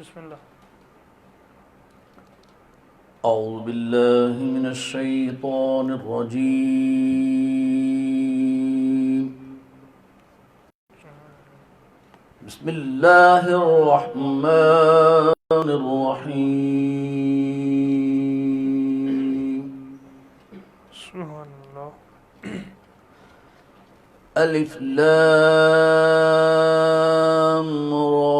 بسم الله. أعوذ بالله من الشيطان الرجيم. بسم الله الرحمن الرحيم. سبحان الله. ألف لام را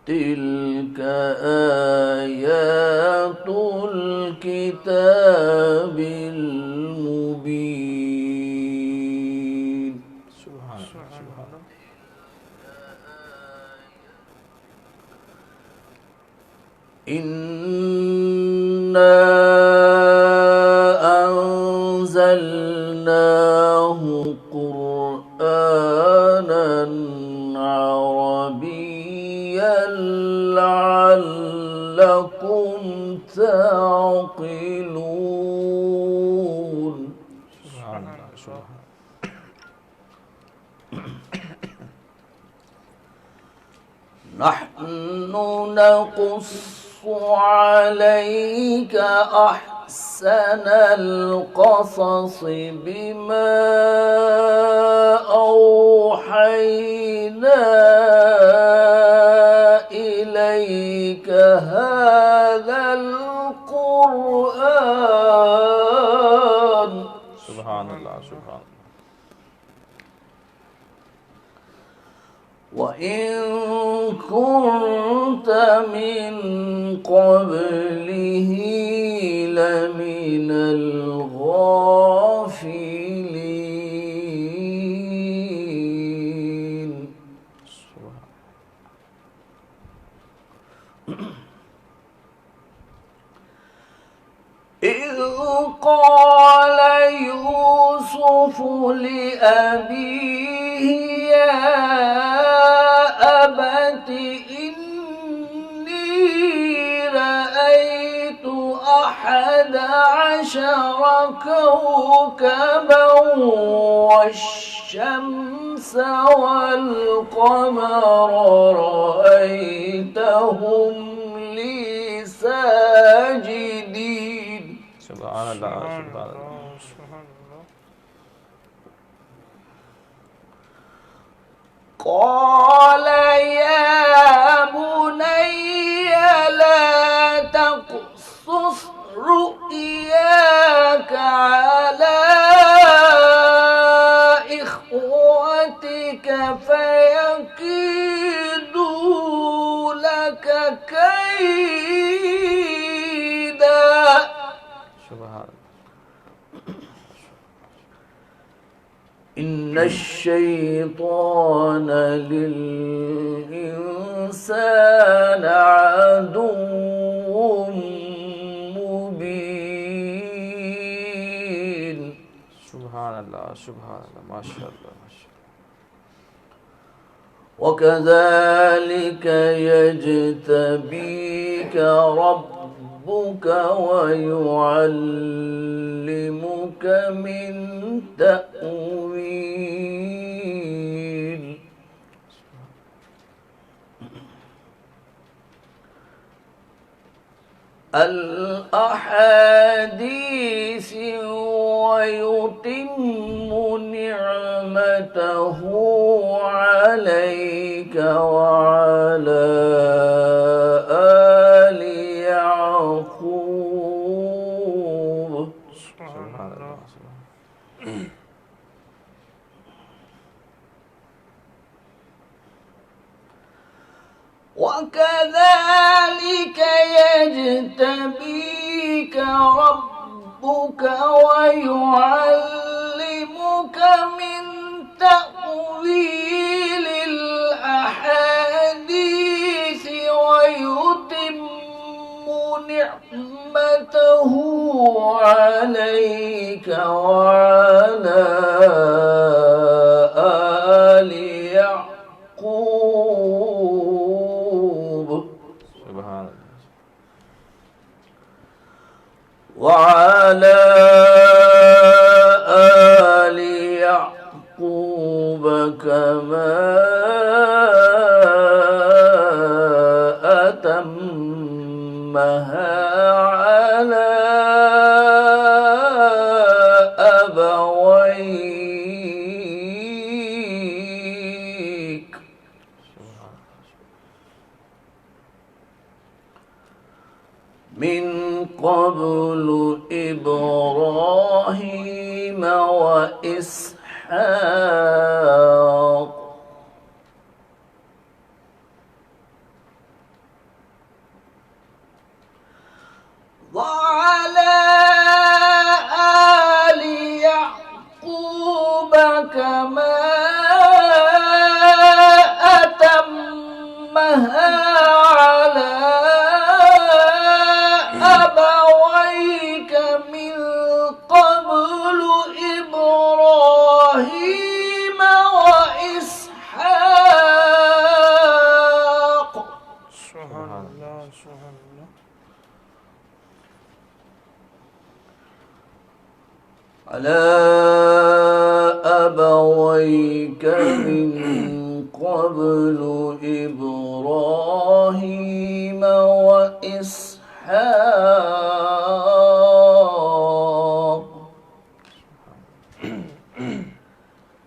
تلك آيات الكتاب المبين. سبحان الله. إنا أنزلناه قرآنا عربيا لعلكم تعقلون. سبحان الله. نحن نقص عليك أحسن القصص بما أوحينا إليك هذا القرآن. سبحان الله. سبحان الله. وإن كنت من قبله لمن الغافلين. إذ قال يوسف لأبيه يا أبت إني رأيت 11 كوكبا والشمس والقمر رأيتهم لي ساجدين. سبحان الله. سبحان الله. سبحان الله. قال يا بني لا تقصص رؤياك على إخوتك فيكيدوا لك كيدا. سبحان الله. إن الشيطان للإنسان عدو مبين. سبحان الله. سبحان الله. ما شاء الله. ما شاء الله. وكذلك يجتبيك ربك ويعلمك من تأويل الأحاديث ويتم نعمته عليك وعلى آل يعقوب. سبحان الله. وكذلك يجتبيك ربك ويعلمك من تأويل الأحاديث ويتم نعمته عليك وعلى آل يعقوب. سبحان الله. وعلى آل يعقوب يعقوب كما أتمها على أبويك من قبل إبراهيم وإسحاق وعلى آل يعقوب كما أتمها على أبويك من قبل إبراهيم وإسحاق سبحان اللہ سبحان اللہ على أبويك من قبل إبراهيم وإسحاق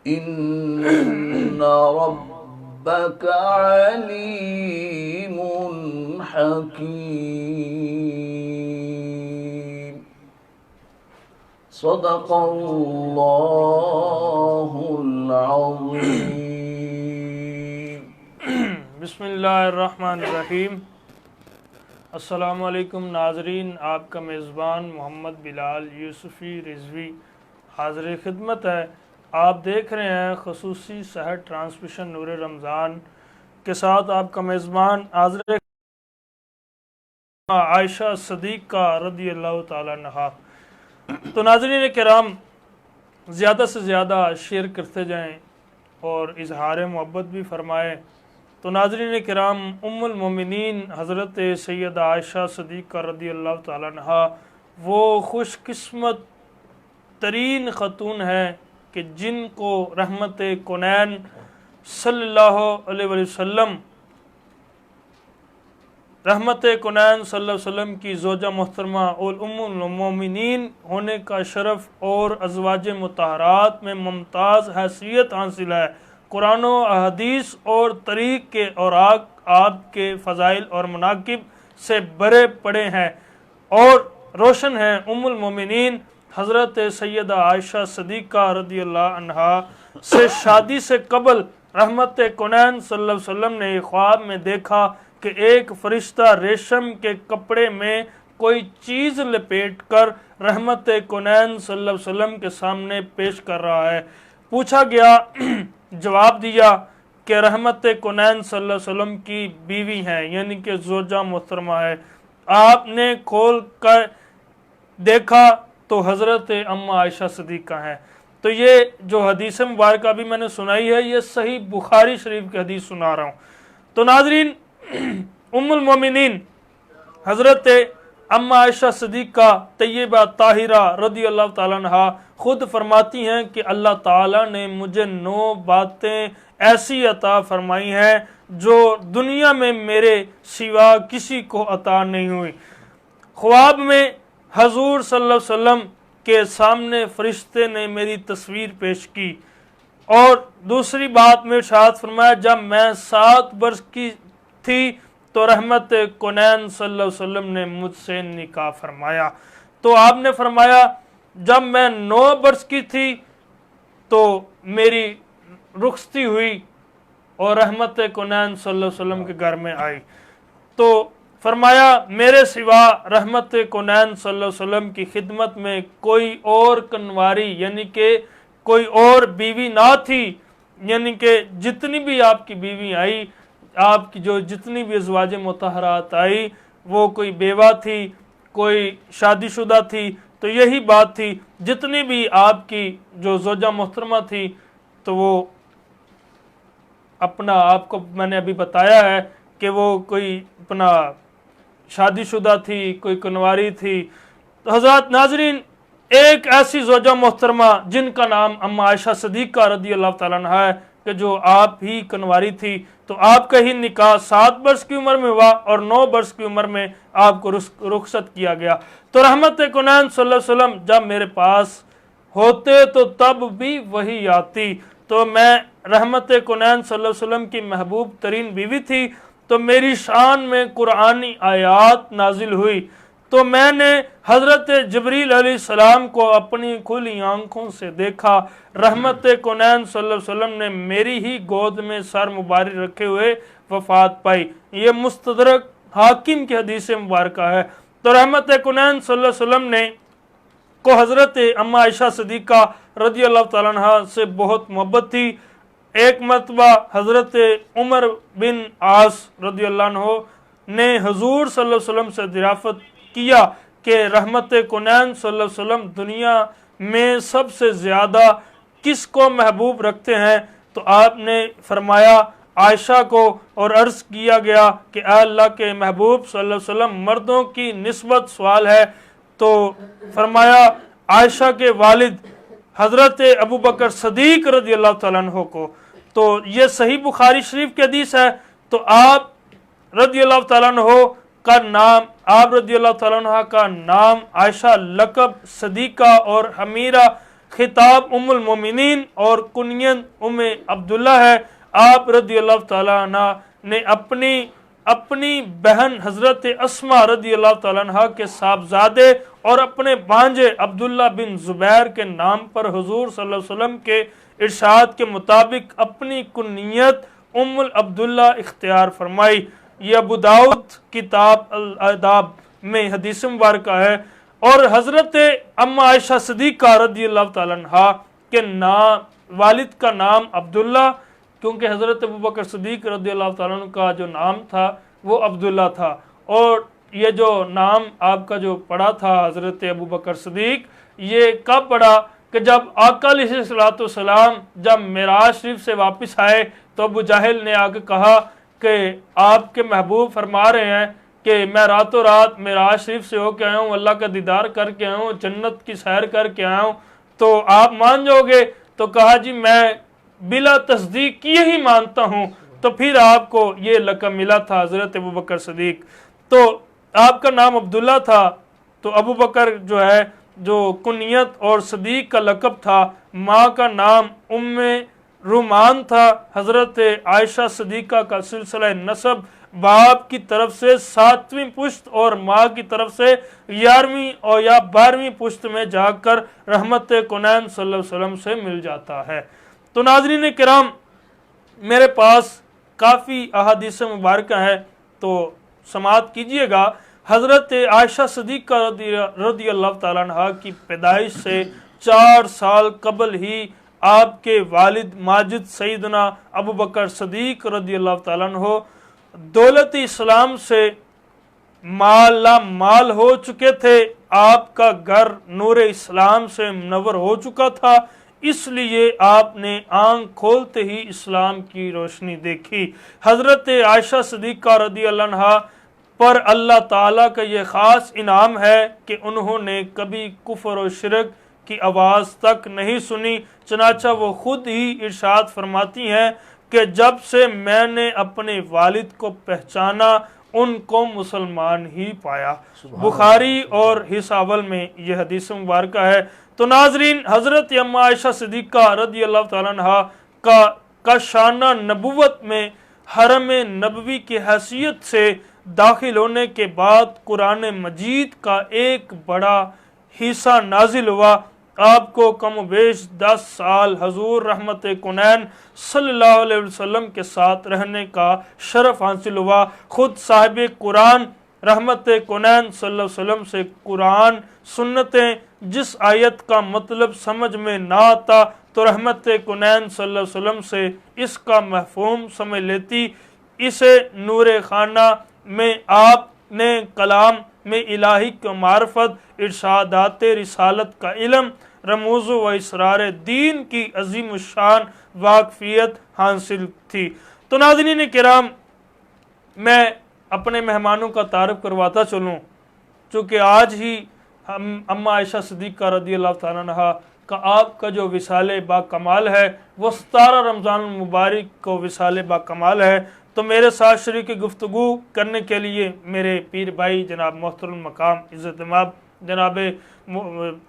إن ربك عليم حكيم صدق الله العظيم بسم اللہ الرحمن الرحیم۔ السلام علیکم ناظرین، آپ کا میزبان محمد بلال یوسفی رضوی حاضر خدمت ہے۔ آپ دیکھ رہے ہیں خصوصی سحر ٹرانسمیشن نور رمضان کے ساتھ آپ کا میزبان حاضر عائشہ صدیقہ رضی اللہ تعالیٰ عنہا۔ تو ناظرین کرام، زیادہ سے زیادہ شیئر کرتے جائیں اور اظہار محبت بھی فرمائیں۔ تو ناظرین کرام، ام المومنین حضرت سیدہ عائشہ صدیقہ رضی اللہ تعالیٰ عنہا وہ خوش قسمت ترین خاتون ہیں کہ جن کو رحمت کونین صلی اللہ علیہ وسلم کی زوجہ محترمہ اور ام المومنین ہونے کا شرف اور ازواج مطہرات میں ممتاز حیثیت حاصل ہے۔ قرآن و احادیث اور طریق کے اوراق آپ کے فضائل اور مناقب سے بھرے پڑے ہیں اور روشن ہیں۔ ام المومنین حضرت سیدہ عائشہ صدیقہ رضی اللہ عنہا سے شادی سے قبل رحمت کونین صلی اللہ علیہ وسلم نے خواب میں دیکھا کہ ایک فرشتہ ریشم کے کپڑے میں کوئی چیز لپیٹ کر رحمت کونین صلی اللہ علیہ وسلم کے سامنے پیش کر رہا ہے۔ پوچھا گیا، جواب دیا کہ رحمت کونین صلی اللہ علیہ وسلم کی بیوی ہیں، یعنی کہ زوجہ محترمہ ہے۔ آپ نے کھول کر دیکھا تو حضرت اماں عائشہ صدیقہ ہیں۔ تو یہ جو حدیث مبارکہ بھی میں نے سنائی ہے، یہ صحیح بخاری شریف کی حدیث سنا رہا ہوں۔ تو ناظرین، ام المومنین حضرت اماں عائشہ صدیقہ طیبہ طاہرہ رضی اللہ تعالیٰ عنہا خود فرماتی ہیں کہ اللہ تعالیٰ نے مجھے 9 باتیں ایسی عطا فرمائی ہیں جو دنیا میں میرے سوا کسی کو عطا نہیں ہوئی۔ خواب میں حضور صلی اللہ علیہ وسلم کے سامنے فرشتے نے میری تصویر پیش کی، اور دوسری بات میں ارشاد فرمایا جب میں 7 برس کی تھی تو رحمت کونین صلی اللہ علیہ وسلم نے مجھ سے نکاح فرمایا۔ تو آپ نے فرمایا جب میں 9 برس کی تھی تو میری رخصتی ہوئی اور رحمت کونین صلی اللہ علیہ وسلم کے گھر میں آئی۔ تو فرمایا میرے سوا رحمت کونین صلی اللہ علیہ وسلم کی خدمت میں کوئی اور کنواری یعنی کہ کوئی اور بیوی نہ تھی، یعنی کہ جتنی بھی آپ کی بیوی آئی، آپ کی جو جتنی بھی ازواج مطہرات آئی، وہ کوئی بیوہ تھی، کوئی شادی شدہ تھی۔ تو یہی بات تھی، جتنی بھی آپ کی جو زوجہ محترمہ تھی تو وہ اپنا، آپ کو میں نے ابھی بتایا ہے کہ وہ کوئی اپنا شادی شدہ تھی، کوئی کنواری تھی۔ تو حضرات ناظرین، ایک ایسی زوجہ محترمہ جن کا نام اما عائشہ صدیقہ رضی اللہ تعالیٰ عنہ ہے کہ جو آپ ہی کنواری تھی، تو آپ کا ہی نکاح 7 برس کی عمر میں ہوا اور 9 برس کی عمر میں آپ کو رخصت کیا گیا۔ تو رحمت کونین صلی اللہ علیہ وسلم جب میرے پاس ہوتے تو تب بھی وہی آتی، تو میں رحمت کونین صلی اللہ علیہ وسلم کی محبوب ترین بیوی تھی، تو میری شان میں قرآنی آیات نازل ہوئی، تو میں نے حضرت جبریل علیہ السلام کو اپنی کھلی آنکھوں سے دیکھا۔ رحمت کونین صلی اللہ علیہ وسلم نے میری ہی گود میں سر مبارک رکھے ہوئے وفات پائی۔ یہ مستدرک حاکم کی حدیث مبارکہ ہے۔ تو رحمت کونین صلی اللہ علیہ وسلم نے کو حضرت اما عائشہ صدیقہ رضی اللہ تعالیٰ عنہ سے بہت محبت تھی۔ ایک مرتبہ حضرت عمر بن عاص رضی اللہ عنہ نے حضور صلی اللہ علیہ وسلم سے دریافت کیا کہ رحمت کونین صلی اللہ علیہ وسلم دنیا میں سب سے زیادہ کس کو محبوب رکھتے ہیں؟ تو آپ نے فرمایا عائشہ کو، اور عرض کیا گیا کہ اے اللہ کے محبوب صلی اللہ علیہ وسلم مردوں کی نسبت سوال ہے، تو فرمایا عائشہ کے والد حضرت ابو بکر صدیق رضی اللہ تعالیٰ عنہ کو۔ تو یہ صحیح بخاری شریف کی حدیث ہے۔ تو آپ رضی اللہ تعالیٰ عنہ کا نام عائشہ لقب صدیقہ اور حمیرہ خطاب ام المومنین اور کنیت ام عبداللہ ہے۔ آپ رضی اللہ تعالیٰ عنہ نے اپنی بہن حضرت اسماء رضی اللہ تعالیٰ عنہ کے صاحبزادے اور اپنے بھانجے عبداللہ بن زبیر کے نام پر حضور صلی اللہ علیہ وسلم کے ارشاد کے مطابق اپنی کنیت ام عبداللہ اختیار فرمائی۔ یہ ابو داؤد کتاب الاداب میں حدیث مبارکہ ہے۔ اور حضرت اما عائشہ صدیقہ رضی اللہ تعالیٰ عنہ کے والد کا نام عبداللہ، کیونکہ حضرت ابو بکر صدیق رضی اللہ تعالیٰ عنہ کا جو نام تھا وہ عبداللہ تھا، اور یہ جو نام آپ کا جو پڑا تھا حضرت ابو بکر صدیق، یہ کب پڑا کہ جب آقا علیہ السلام جب معراج شریف سے واپس آئے تو ابو جہل نے آ کے کہا کہ آپ کے محبوب فرما رہے ہیں کہ میں راتوں رات معراج شریف سے ہو کے آیا ہوں، اللہ کا دیدار کر کے آیا ہوں، جنت کی سیر کر کے آیا ہوں، تو آپ مان جاؤ گے؟ تو کہا جی میں بلا تصدیق یہی مانتا ہوں۔ تو پھر آپ کو یہ لقب ملا تھا حضرت ابو بکر صدیق۔ تو آپ کا نام عبداللہ تھا، تو ابو بکر جو ہے جو کنیت اور صدیق کا لقب تھا، ماں کا نام ام رومان تھا۔ حضرت عائشہ صدیقہ کا سلسلہ نسب باپ کی طرف سے 7ویں پشت اور ماں کی طرف سے 11ویں اور یا 12ویں پشت میں جا کر رحمت کونین صلی اللہ علیہ وسلم سے مل جاتا ہے۔ تو ناظرین کرام، میرے پاس کافی احادیث مبارکہ ہے، تو سماعت کیجئے گا۔ حضرت عائشہ صدیقہ رضی اللہ تعالیٰ عنہ کی پیدائش سے 4 سال قبل ہی آپ کے والد ماجد سیدنا ابو بکر صدیق رضی اللہ تعالیٰ عنہ دولت اسلام سے مالا مال ہو چکے تھے۔ آپ کا گھر نور اسلام سے منور ہو چکا تھا، اس لیے آپ نے آنکھ کھولتے ہی اسلام کی روشنی دیکھی۔ حضرت عائشہ صدیقہ رضی اللہ عنہ پر اللہ تعالیٰ کا یہ خاص انعام ہے کہ انہوں نے کبھی کفر و شرک کی آواز تک نہیں سنی، چنانچہ وہ خود ہی ارشاد فرماتی ہیں کہ جب سے میں نے اپنے والد کو پہچانا ان کو مسلمان ہی پایا۔ بخاری اور حساول میں یہ حدیث مبارکہ ہے۔ تو ناظرین، حضرت اما عائشہ صدیقہ رضی اللہ تعالیٰ عنہ کا شانہ نبوت میں حرم نبوی کی حیثیت سے داخل ہونے کے بعد قرآن مجید کا ایک بڑا حصہ نازل ہوا۔ آپ کو کم و بیش 10 سال حضور رحمت کونین صلی اللہ علیہ وسلم کے ساتھ رہنے کا شرف حاصل ہوا۔ خود صاحب قرآن رحمت کونین صلی اللہ علیہ وسلم سے قرآن سنتیں، جس آیت کا مطلب سمجھ میں نہ آتا تو رحمت کونین صلی اللہ علیہ وسلم سے اس کا مفہوم سمجھ لیتی۔ اسے نور خانہ میں آپ نے کلام میں الہی کا معرفت، ارشادات رسالت کا علم، رموز و اسرار دین کی عظیم الشان واقفیت حاصل تھی۔ تو ناظرین کرام، میں اپنے مہمانوں کا تعارف کرواتا چلوں، چونکہ آج ہی اما عائشہ صدیقہ رضی اللہ تعالیٰ عنہا کا آپ کا جو وصال با کمال ہے وہ 17 رمضان المبارک کو وصال با کمال ہے. تو میرے ساتھ شریک گفتگو کرنے کے لیے میرے پیر بھائی جناب محترم مقام عزت مآب جناب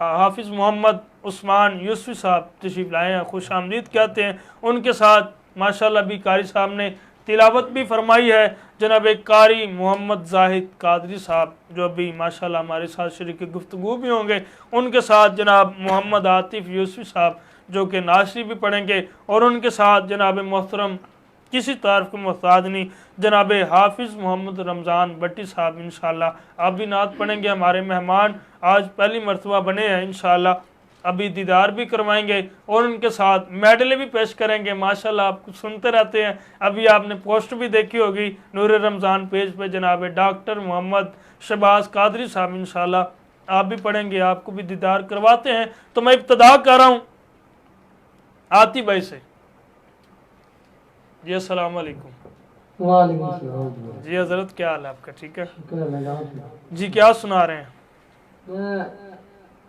حافظ محمد عثمان یوسفی صاحب تشریف لائے ہیں. خوش آمدید کہتے ہیں. ان کے ساتھ ماشاءاللہ بھی قاری صاحب نے تلاوت بھی فرمائی ہے. جناب قاری محمد زاہد قادری صاحب جو ابھی ماشاءاللہ ہمارے ساتھ شریک گفتگو بھی ہوں گے. ان کے ساتھ جناب محمد عاطف یوسفی صاحب جو کہ ناشری بھی پڑھیں گے. اور ان کے ساتھ جناب محترم کسی تعارف کو محتاج نہیں جناب حافظ محمد رمضان بٹی صاحب انشاءاللہ آپ بھی نعت پڑھیں گے. ہمارے مہمان آج پہلی مرتبہ بنے ہیں انشاءاللہ. ابھی دیدار بھی کروائیں گے اور ان کے ساتھ میڈلیں بھی پیش کریں گے. ماشاءاللہ آپ کو سنتے رہتے ہیں. ابھی آپ نے پوسٹ بھی دیکھی ہوگی نور رمضان پیج پہ جناب ڈاکٹر محمد شہباز قادری صاحب انشاءاللہ آپ بھی پڑھیں گے. آپ کو بھی دیدار کرواتے ہیں. تو میں ابتدا کر رہا ہوں آتی بھائی سے. جی السلام علیکم. وعلیکم السلام. جی حضرت کیا حال ہے آپ کا؟ ٹھیک ہے شکر اللہ. جی. کیا سنا رہے ہیں؟ میں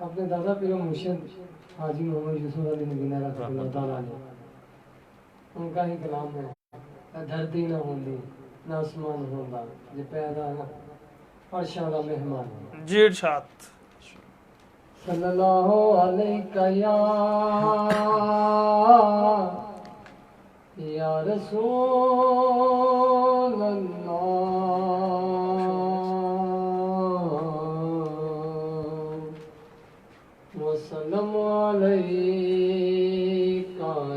اپنے دادا پیر و مرشد حاجی محمد یوسف علی نگینہ رحمۃ اللہ تعالیٰ علیہ ان کا ہی کلام ہے. دھرتی نہ ہوندی نہ آسمان ہوندا جے پیدا نہ عرشاں دا مہمان. جی ارشاد. صلی اللہ علیہ یا رسول اللہ وسلم علیکہ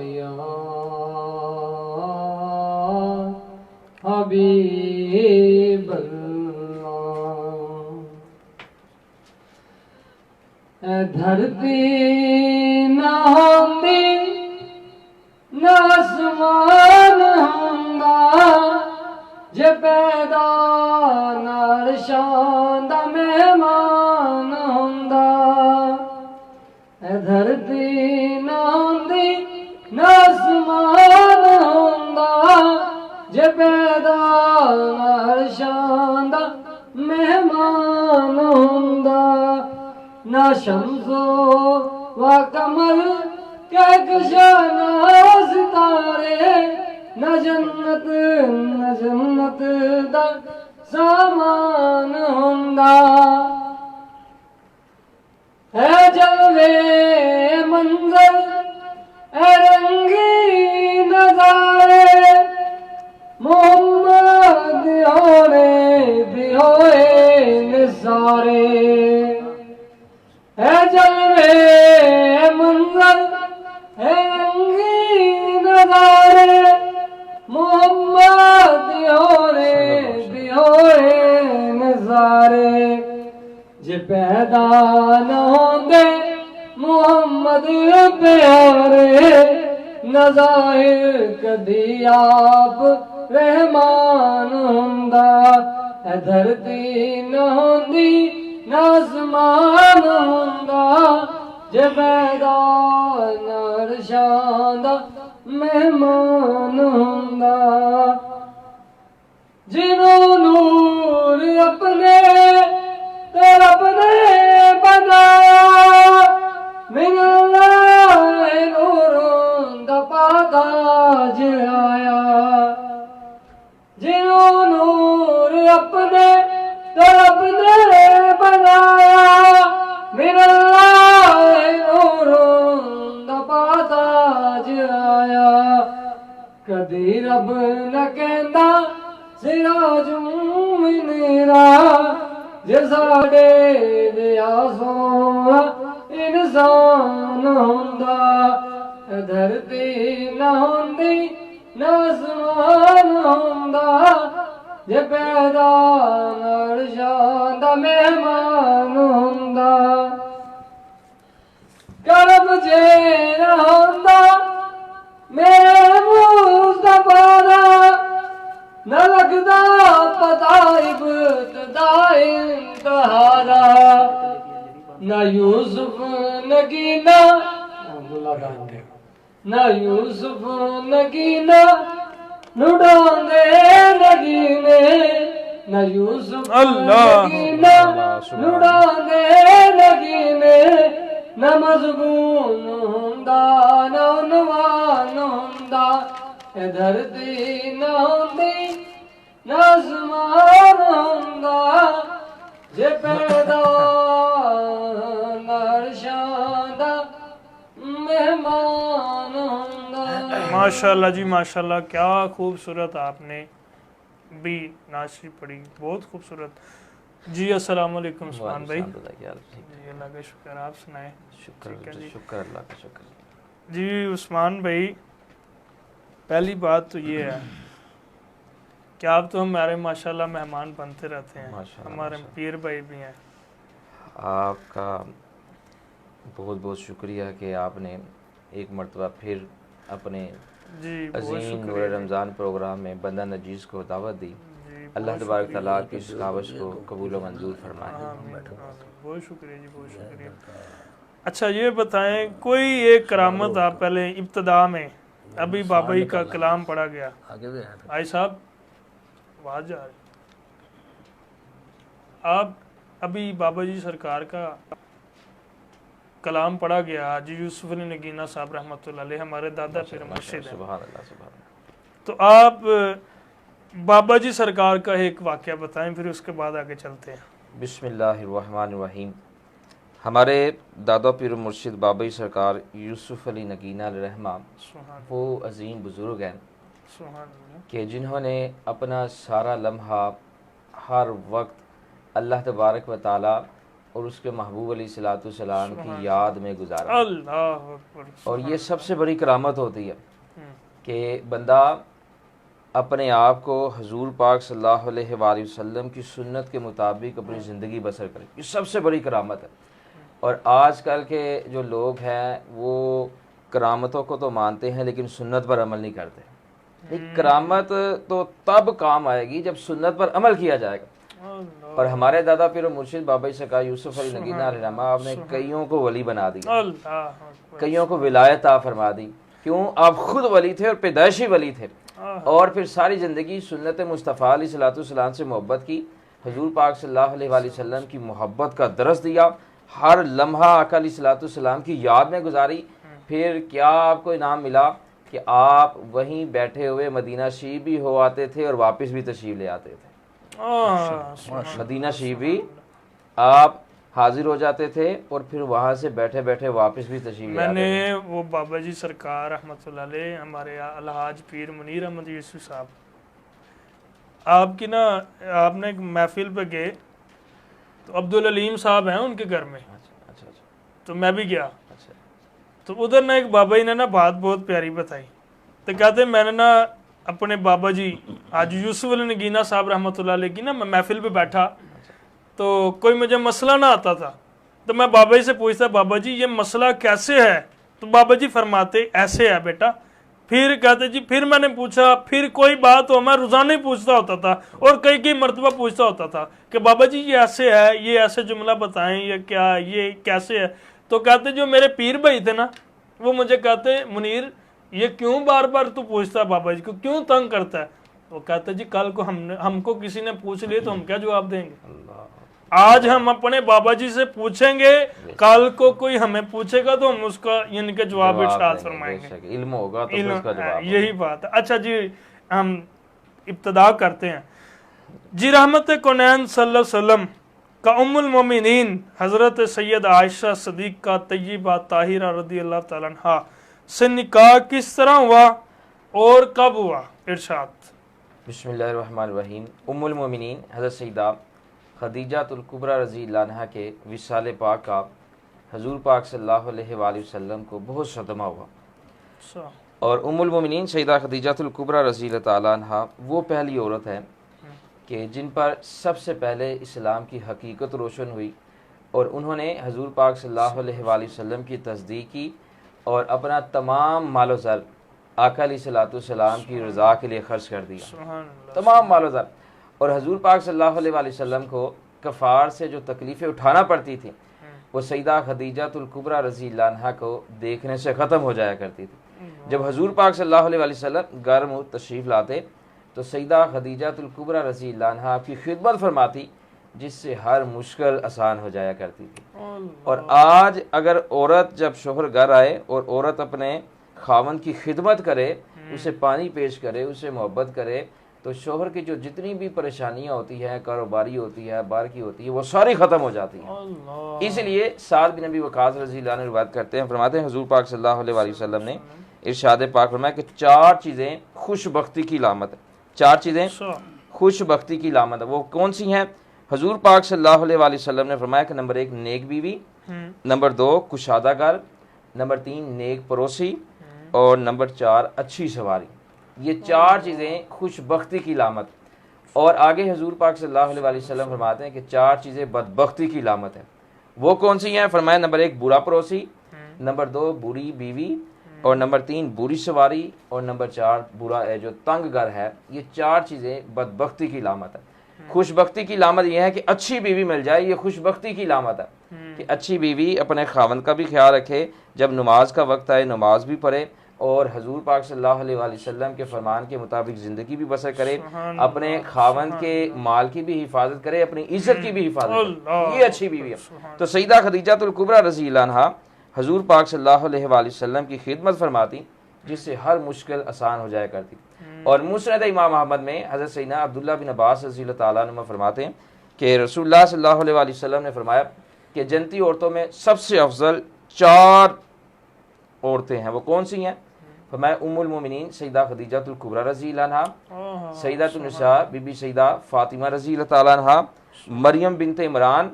یا حبیب اللہ. اے دھرتی نہ ہوندی نہ آسمان ہوندا جے پیدا نہ عرشاں دا مہمان ہوندا. اے دھرتی نہ ہوندی نہ آسمان ہوندا جے پیدا نہ عرشاں دا مہمان ہوندا. نہ شمس و قمر نہ ستارے نہ جنت دا سامان ہوندا. اے جلوے منظر اے رنگی نظارے محمد ہونے بھی ہوئے نثارے. اے جلوے منظر اے رنگی نظارے محمد ہونے بھی ہوئے نظارے. جے پیدا نہ ہوندے محمد پیارے نظائر کدی آپ رحمان ہوندا. اے دھرتی نہ ہوندی نہ آسمان ہوندا جے پیدا نہ عرشاں دا مہمان ہوندا. جنہوں نور اپنے تے رب نے بنایا من اللہ نور دا پاتاج آیا. جنہوں نور اپنے تے رب نے بنایا من اللہ نور دا پاتاج آیا. کدی رب نہ کہندا سراج منیرا جے ساڈے دیا سونا انسان ہوندا. دھرتی نہ ہوندی نہ آسمان ہوندا جے پیدا نہ عرشاں دا مہمان ہوندا. کرم جے نہ ہوندا میرے مصطفیٰ دا نہ لگدا پتہ ابتدا انتہا دا. نہ یوسف نگینہ نہ یوسف نگینہ نڈاندے نگینے نہ یوسف اللہ نگینا لڑا دے نگینے نہ مضمون ہوندا نہ عنوان ہوندا اے دھرتی نہ ہوندی نہ آسمان ہوندا جے پیدا نرشاں دا مہمان ہوندا۔ ماشاءاللہ جی ماشاءاللہ، کیا خوبصورت آپ نے بھی ناشری پڑھی، بہت خوبصورت جی۔ السلام علیکم عثمان بھائی۔ جی اللہ کا شکر، آپ سنائیں۔ شکر ٹھیک ہے جی۔ شکر اللہ کا شکر۔ جی عثمان بھائی، پہلی بات تو یہ ہے کہ آپ تو ہمارے ماشاءاللہ مہمان بنتے رہتے ہیں، ماشاءاللہ، ہمارے ماشاءاللہ۔ پیر بھائی بھی ہیں۔ آپ کا بہت بہت شکریہ کہ آپ نے ایک مرتبہ پھر اپنے جی بہت عظیم نور شکریہ رمضان پروگرام میں بندہ نجیز کو دعوت دی۔ جی، اللہ بہت تبارک شکریہ۔ تعالیٰ کی اس کاوش کو قبول و منظور فرمائے۔ آمین، آمین۔ بہت شکریہ جی، بہت شکریہ۔ اچھا یہ بتائیں، کوئی ایک کرامت آپ پہلے ابتدا میں ابھی بابا جی کا کلام پڑھا گیا، آئی صاحب آواز جا رہی، آپ ابھی بابا جی سرکار کا کلام پڑھا گیا، حاجی یوسف علی نگینہ صاحب رحمۃ اللہ علیہ، ہمارے دادا پیر مرشد ہیں، سبحان اللہ سبحان اللہ۔ تو آپ بابا جی سرکار کا ایک واقعہ بتائیں، پھر اس کے بعد آگے چلتے ہیں۔ بسم اللہ الرحمن الرحیم۔ ہمارے دادا پیر مرشد بابا جی سرکار یوسف علی نگینہ علیہ رحمہ سبحان وہ عظیم بزرگ ہیں سبحان اللہ۔ کہ جنہوں نے اپنا سارا لمحہ ہر وقت اللہ تبارک و تعالیٰ اور اس کے محبوب علیہ الصلوۃ والسلام کی یاد میں گزارا، اللہ اکبر۔ اور یہ سب سے بڑی کرامت ہوتی ہے ہم، کہ بندہ اپنے آپ کو حضور پاک صلی اللہ علیہ وآلہ وسلم کی سنت کے مطابق اپنی زندگی بسر کرے، یہ سب سے بڑی کرامت ہے۔ اور آج کل کے جو لوگ ہیں وہ کرامتوں کو تو مانتے ہیں لیکن سنت پر عمل نہیں کرتے۔ ایک کرامت تو تب کام آئے گی جب سنت پر عمل کیا جائے گا۔ اللہ اور ہمارے دادا پیر و مرشد بابا جی سرکار یوسف علی نگینہ علیہ رحمہ آپ نے کئیوں کو ولی بنا دیا، اللہ اکبر۔ کئیوں کو ولایت عطا فرما دی۔ کیوں؟ آپ خود ولی تھے اور پیدائشی ولی تھے، اور پھر ساری زندگی سنت مصطفیٰ علیہ الصلوۃ والسلام سے محبت کی، حضور پاک صلی اللہ علیہ وآلہ وسلم کی محبت کا درس دیا، ہر لمحہ آقا علیہ الصلوۃ والسلام کی یاد میں گزاری۔ پھر کیا آپ کو انعام ملا کہ آپ وہیں بیٹھے ہوئے مدینہ شریف بھی ہو آتے تھے اور واپس بھی تشریف لے آتے تھے۔ مدینہ شریف بھی آپ حاضر ہو جاتے تھے اور پھر وہاں سے بیٹھے بیٹھے واپس بھی تشریف لے میں آتے نے تھے۔ وہ بابا جی سرکار رحمۃ اللہ علیہ، ہمارے الحاج پیر منیر احمد یوسف صاحب، آپ کی نا، آپ نے ایک محفل پہ گئے تو عبدالعلیم صاحب ہیں ان کے گھر میں، اچھا اچھا تو میں بھی گیا، اچھا تو ادھر نا ایک بابا جی نے نا بات بہت پیاری بتائی، تو کہتے میں نے نا اپنے بابا جی حاجی یوسف علی نگینہ صاحب رحمۃ اللہ علیہ کی نا، میں محفل پہ بیٹھا تو کوئی مجھے مسئلہ نہ آتا تھا، تو میں بابا جی سے پوچھتا بابا جی یہ مسئلہ کیسے ہے، تو بابا جی فرماتے ایسے ہے بیٹا۔ پھر کہتے جی پھر میں نے پوچھا، پھر کوئی بات ہو، میں روزانہ ہی پوچھتا ہوتا تھا اور کئی مرتبہ پوچھتا ہوتا تھا کہ بابا جی یہ ایسے ہے، یہ ایسے جملہ بتائیں، یہ کیا، یہ کیسے ہے۔ تو کہتے جو میرے پیر بھائی تھے نا، وہ مجھے کہتے منیر یہ کیوں بار بار تو پوچھتا ہے بابا جی کو، کیوں تنگ کرتا ہے؟ وہ کہتے جی کل کو ہم کو کسی نے پوچھ لیے تو ہم کیا جواب دیں گے؟ آج ہم اپنے بابا جی سے پوچھیں گے، کل کو کوئی ہمیں پوچھے گا تو ہم اس کا یعنی کہ جواب ارشاد فرمائیں گے، علم ہوگا تو پھر اس کا جواب ہوگا۔ یہی بات ہے۔ اچھا جی ہم ابتدا کرتے ہیں جی۔ رحمت کونین صلی اللہ علیہ وسلم کا ام المومنین حضرت سید عائشہ صدیقہ طیبہ طاہرہ رضی اللہ تعالیٰ عنہا سے نکاح کس طرح ہوا اور کب ہوا؟ ارشاد۔ بسم اللہ الرحمن الرحیم۔ ام المومنین حضرت سیدہ خدیجہ الکبریٰ رضی اللہ عنہا کے وصال پاک کا حضور پاک صلی اللہ علیہ وآلہ وسلم کو بہت صدمہ ہوا، اور ام المومنین سیدہ خدیجہ الکبریٰ رضی اللہ تعالیٰ عنہا وہ پہلی عورت ہے کہ جن پر سب سے پہلے اسلام کی حقیقت روشن ہوئی، اور انہوں نے حضور پاک صلی اللہ علیہ وآلہ وسلم کی تصدیق کی اور اپنا تمام مال و زر آقا علیہ الصلوۃ والسلام کی رضا کے لیے خرچ کر دیا، تمام مال و زر۔ اور حضور پاک صلی اللہ علیہ وآلہ وسلم کو کفار سے جو تکلیفیں اٹھانا پڑتی تھیں وہ سیدہ خدیجہ الکبریٰ رضی اللہ عنہا کو دیکھنے سے ختم ہو جایا کرتی تھی۔ جب حضور پاک صلی اللہ علیہ وآلہ وسلم گھر میں تشریف لاتے تو سیدہ خدیجہ الکبریٰ رضی اللہ عنہا آپ کی خدمت فرماتی، جس سے ہر مشکل آسان ہو جایا کرتی تھی۔ اور آج اگر عورت جب شوہر گھر آئے اور عورت اپنے خاوند کی خدمت کرے، اسے پانی پیش کرے، اسے محبت کرے، تو شوہر کی جو جتنی بھی پریشانیاں ہوتی ہیں، کاروباری ہوتی ہے، بار کی ہوتی ہے، وہ ساری ختم ہو جاتی ہیں۔ اس لیے سعد بن ابی وقاص رضی اللہ عنہ روایت کرتے ہیں، فرماتے ہیں حضور پاک صلی اللہ علیہ وآلہ وسلم نے ارشاد پاک فرمایا کہ 4 چیزیں خوش بختی کی علامت ہے، 4 چیزیں خوش بختی کی علامت ہے۔ وہ کون سی ہیں؟ حضور پاک صلی اللہ علیہ وآلہ وسلم نے فرمایا کہ نمبر 1 نیک بیوی، نمبر 2 کشادہ گھر، نمبر 3 نیک پڑوسی، اور نمبر 4 اچھی سواری۔ یہ 4 چیزیں خوش بختی کی علامت۔ اور آگے حضور پاک صلی اللہ علیہ وآلہ وسلم فرماتے ہیں کہ 4 چیزیں بدبختی کی علامت ہے۔ وہ کون سی ہیں؟ فرمایا نمبر 1 برا پڑوسی، نمبر 2 بری بیوی، اور نمبر 3 بری سواری، اور نمبر 4 برا جو تنگ گھر ہے۔ یہ 4 چیزیں بدبختی کی علامت ہے۔ خوش بختی کی علامت یہ ہے کہ اچھی بیوی مل جائے، یہ خوش بختی کی علامت ہے کہ اچھی بیوی اپنے خاوند کا بھی خیال رکھے، جب نماز کا وقت آئے نماز بھی پڑھے، اور حضور پاک صلی اللہ علیہ وآلہ وسلم کے فرمان کے مطابق زندگی بھی بسر کرے، اپنے خاوند کے مال کی بھی حفاظت کرے، اپنی عزت کی بھی حفاظت کرے۔ یہ اچھی بیوی ہے۔ تو سیدہ خدیجہ الکبریٰ رضی اللہ عنہا حضور پاک صلی اللہ علیہ وآلہ وسلم کی خدمت فرماتی، جس سے ہر مشکل آسان ہو جایا کرتی۔ اور مسند امام احمد میں حضرت سیدنا عبداللہ بن عباس رضی اللہ تعالیٰ عنہ فرماتے ہیں کہ رسول اللہ صلی اللہ علیہ وآلہ وسلم نے فرمایا کہ جنتی عورتوں میں سب سے افضل 4 عورتیں ہیں۔ وہ کون سی ہیں؟ فرمایا ام المومنین سیدہ خدیجہ الکبریٰ رضی اللہ عنہا، سیدہ النساء بی بی سیدہ فاطمہ رضی اللہ تعالیٰ عنہا، مریم بنت عمران،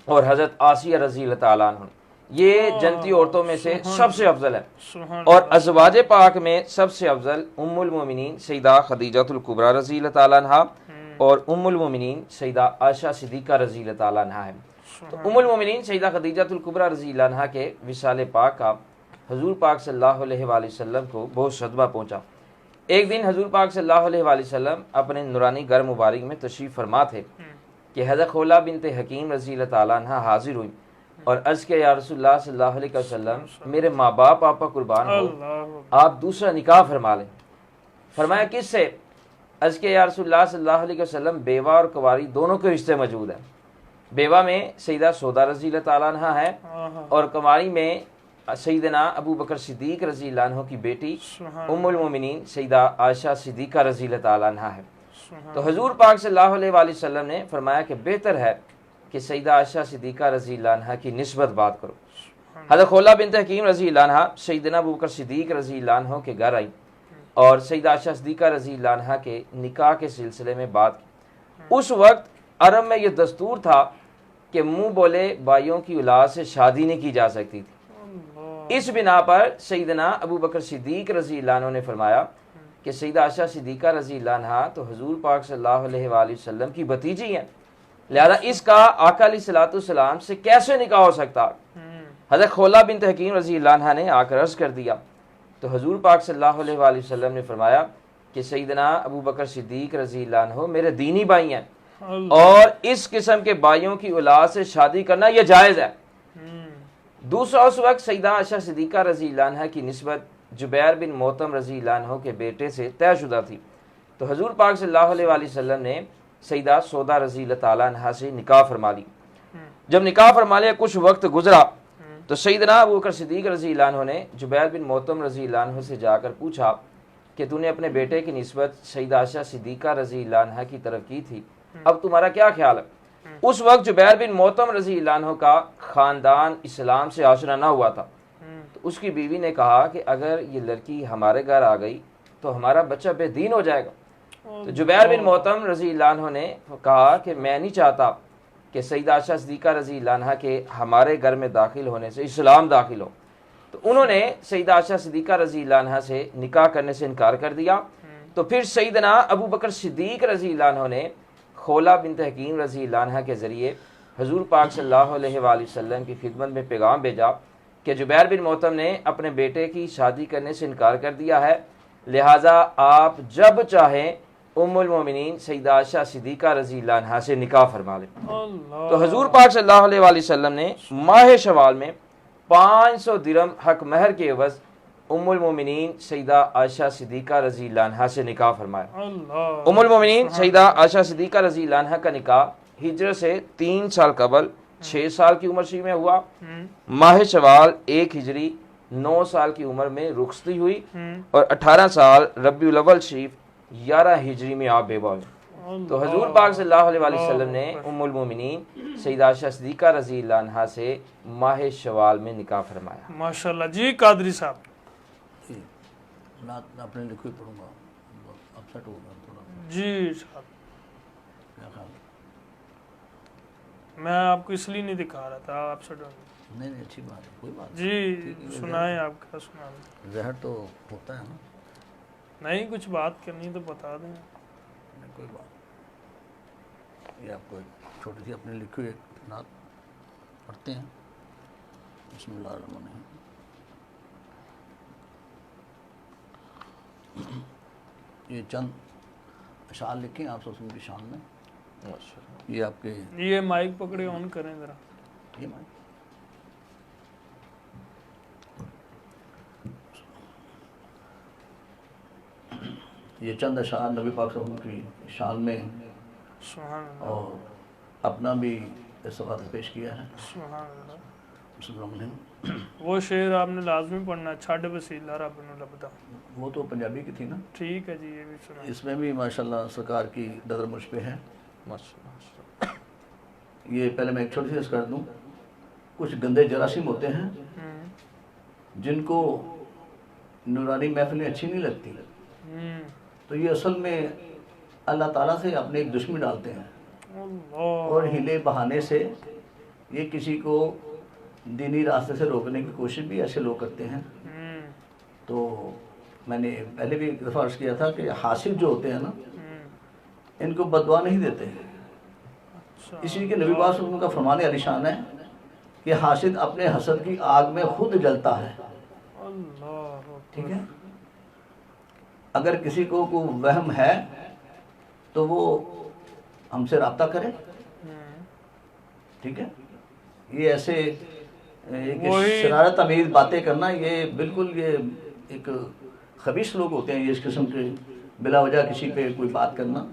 اور حضرت آسیہ رضی اللہ تعالیٰ عنہ۔ یہ جنتی عورتوں میں سے سب سے افضل ہے۔ اور ازواج پاک میں سب سے افضل ام المومنین سیدہ خدیجہ الکبریٰ رضی اللہ تعالیٰ عنہا، اور ام المومنین سیدہ عائشہ صدیقہ رضی اللہ تعالیٰ عنہا ہے۔ تو ام المومنین سیدہ خدیجہ الکبریٰ رضی اللہ عنہا کے وصال پاک کا حضور پاک صلی اللہ علیہ وآلہ وسلم کو بہت صدمہ پہنچا۔ ایک دن حضور پاک صلی اللہ علیہ وآلہ وسلم اپنے نورانی گھر مبارک میں تشریف فرما تھے کہ حضرت خولہ بنت حکیم رضی اللہ تعالیٰ عنہ حاضر ہوئی اور عرض کیا یا رسول اللہ صلی اللہ علیہ وسلم، میرے ماں باپ آپ پر قربان ہو، آپ دوسرا نکاح فرما لیں۔ فرمایا کس سے؟ عرض کیا یا رسول اللہ صلی اللہ علیہ وسلم، بیوہ اور کنواری دونوں کے رشتے موجود ہیں۔ بیوہ میں سیدہ سودا رضی اللہ تعالیٰ عنہ ہے، اور کنواری میں سیدنا ابو بکر صدیق رضی اللہ عنہ کی بیٹی ام المومنین سیدہ عائشہ صدیقہ رضی اللہ تعالیٰ عنہ ہے۔ تو حضور پاک صلی اللہ علیہ وآلہ وسلم نے فرمایا کہ بہتر ہے کہ سیدہ عائشہ صدیقہ رضی اللہ عنہ کی نسبت بات کرو۔ حضرت خولہ بنت حکیم رضی اللہ عنہ سیدنا ابو بکر صدیق رضی اللہ عنہ کے گھر آئی اور سیدہ عائشہ صدیقہ رضی اللہ عنہ کے نکاح کے سلسلے میں بات کی۔ اس وقت عرب میں یہ دستور تھا کہ منہ بولے بھائیوں کی اولاد سے شادی نہیں کی جا سکتی تھی۔ اس بنا پر سیدنا ابو بکر صدیق رضی اللہ عنہ نے فرمایا کہ سیدہ عائشہ صدیقہ رضی اللہ عنہ تو حضور پاک صلی اللہ علیہ وآلہ وسلم کی بھتیجی ہیں، لہذا اس کا آقا علیہ الصلوۃ والسلام سے کیسے نکاح ہو سکتا؟ حضرت خولہ بنت حکیم رضی اللہ عنہ نے آ کر عرض کر دیا تو حضور پاک صلی اللہ علیہ وآلہ وسلم نے فرمایا کہ سیدنا ابو بکر صدیق رضی اللہ عنہ میرے دینی بھائی ہیں، اور اس قسم کے بھائیوں کی اولاد سے شادی کرنا یہ جائز ہے۔ دوسرا، اس وقت سیدہ عائشہ صدیقہ رضی اللہ عنہ کی نسبت جبیر بن محتم رضی اللہ عنہ کے بیٹے سے طے شدہ تھی، تو حضور پاک صلی اللہ علیہ وآلہ وسلم نے سیدہ سودا رضی اللہ تعالیٰ عنہ سے نکاح فرما لی۔ جب نکاح فرما لیا کچھ وقت گزرا تو سیدنا ابو بکر صدیق رضی اللہ عنہ نے جبیر بن محتم رضی اللہ عنہ سے جا کر پوچھا کہ تو نے اپنے بیٹے کی نسبت سیدہ عائشہ صدیقہ رضی اللہ عنہ کی طرف کی تھی، اب تمہارا کیا خیال ہے؟ اس وقت جبیر بن محتم رضی اللہ عنہ کا خاندان اسلام سے آشنا نہ ہوا تھا، تو اس کی بیوی نے کہا کہ اگر یہ لڑکی ہمارے گھر آ گئی تو ہمارا بچہ بے دین ہو جائے گا۔ تو جبیر بن محتم رضی اللہ عنہ نے کہا کہ میں نہیں چاہتا کہ سیدہ عائشہ صدیقہ رضی اللہ عنہ کے ہمارے گھر میں داخل ہونے سے اسلام داخل ہو، تو انہوں نے سیدہ عائشہ صدیقہ رضی اللہ عنہ سے نکاح کرنے سے انکار کر دیا۔ تو پھر سیدنا ابو بکر صدیق رضی اللہ عنہ نے خولہ بنت حکیم رضی اللہ عنہ کے ذریعے حضور پاک صلی اللہ علیہ وآلہ وسلم کی خدمت میں پیغام بھیجا کہ جبیر بن محتم نے اپنے بیٹے کی شادی کرنے سے انکار کر دیا ہے، لہٰذا آپ جب چاہیں ام المومنین سیدہ عائشہ صدیقہ رضی اللہ عنہ سے نکاح فرما لیں۔ تو حضور پاک صلی اللہ علیہ وآلہ وسلم نے ماہ شوال میں 500 درہم حق مہر کے عوض ام المومنین سیدہ عائشہ صدیقہ رضی اللہ عنہا سے نکاح فرمایا۔ اللہ ام المومنین سیدہ عائشہ صدیقہ رضی اللہ عنہا کا نکاح ہجرت سے 3 سال قبل 6 سال کی عمر شریف میں ہوا۔ ماہ شوال 1 ہجری 9 سال کی عمر میں رخصتی ہوئی اور 18 سال ربیع الاول شریف 11 ہجری میں آپ بیوہ ہوئے۔ تو حضور پاک صلی اللہ علیہ وآلہ وسلم نے ام المومنین سیدہ عائشہ صدیقہ رضی اللہ عنہا سے ماہ شوال میں نکاح فرمایا۔ ماشاءاللہ۔ جی قادری صاحب، نعت اپنے لکھو ہی پڑھوں گا، اپسیٹ ہوگا تھوڑا۔ جی صاحب، کیا خیال ہے؟ میں آپ کو اس لیے نہیں دکھا رہا تھا، آپ سے نہیں نہیں، اچھی بات ہے، کوئی بات جی سنائیں، آپ کیا سنائیں؟ نہیں۔ زہر تو ہوتا ہے نا، نہیں کچھ بات کرنی تو بتا دیں۔ نہیں کوئی بات۔ یہ آپ کو ایک چھوٹی سی اپنے لکھی ہوئی ایک نعت پڑھتے ہیں۔ بسم اللہ الرحمن الرحیم۔ یہ چند اشعار لکھیں آپ وسلم کی شان میں۔ یہ آپ کے یہ مائک پکڑے آن کریں ذرا۔ یہ مائک یہ چند اشعار نبی پاک صلی اللہ علیہ وسلم کی شان میں سبحان اللہ، اور اپنا بھی اس وقت پیش کیا ہے۔ سبحان اللہ۔ بسم اللہ الرحمن الرحیم۔ وہ شعر آپ نے لازمی پڑھنا، چھڈ وسیلہ رب نو لبدا۔ وہ تو پنجابی کی تھی نا، ٹھیک ہے جی، یہ بھی سنا۔ اس میں بھی ماشاءاللہ سرکار کی نظر مجھ پہ ہے۔ یہ پہلے میں ایک چھوٹی سی عرض کر دوں، کچھ گندے جراثیم ہوتے ہیں جن کو نورانی محفلیں اچھی نہیں لگتی، تو یہ اصل میں اللہ تعالیٰ سے اپنے ایک دشمن ڈالتے ہیں اور ہیلے بہانے سے یہ کسی کو دینی راستے سے روکنے کی کوشش بھی ایسے لوگ کرتے ہیں۔ تو میں نے پہلے بھی ایک دفعہ عرض کیا تھا کہ حاسد جو ہوتے ہیں نا، ان کو بددعا نہیں دیتے، اس لیے کہ نبی پاک صلی اللہ علیہ وسلم کا فرمان علی شان ہے کہ حاسد اپنے حسد کی آگ میں خود جلتا ہے۔ ٹھیک ہے، اگر کسی کو کوئی وہم ہے تو وہ ہم سے رابطہ کرے۔ ٹھیک ہے، یہ ایسے شرارت امیز باتیں کرنا، یہ بالکل یہ ایک خبیث لوگ ہوتے ہیں، یہ اس قسم کے بلا وجہ کسی پہ کوئی بات کرنا۔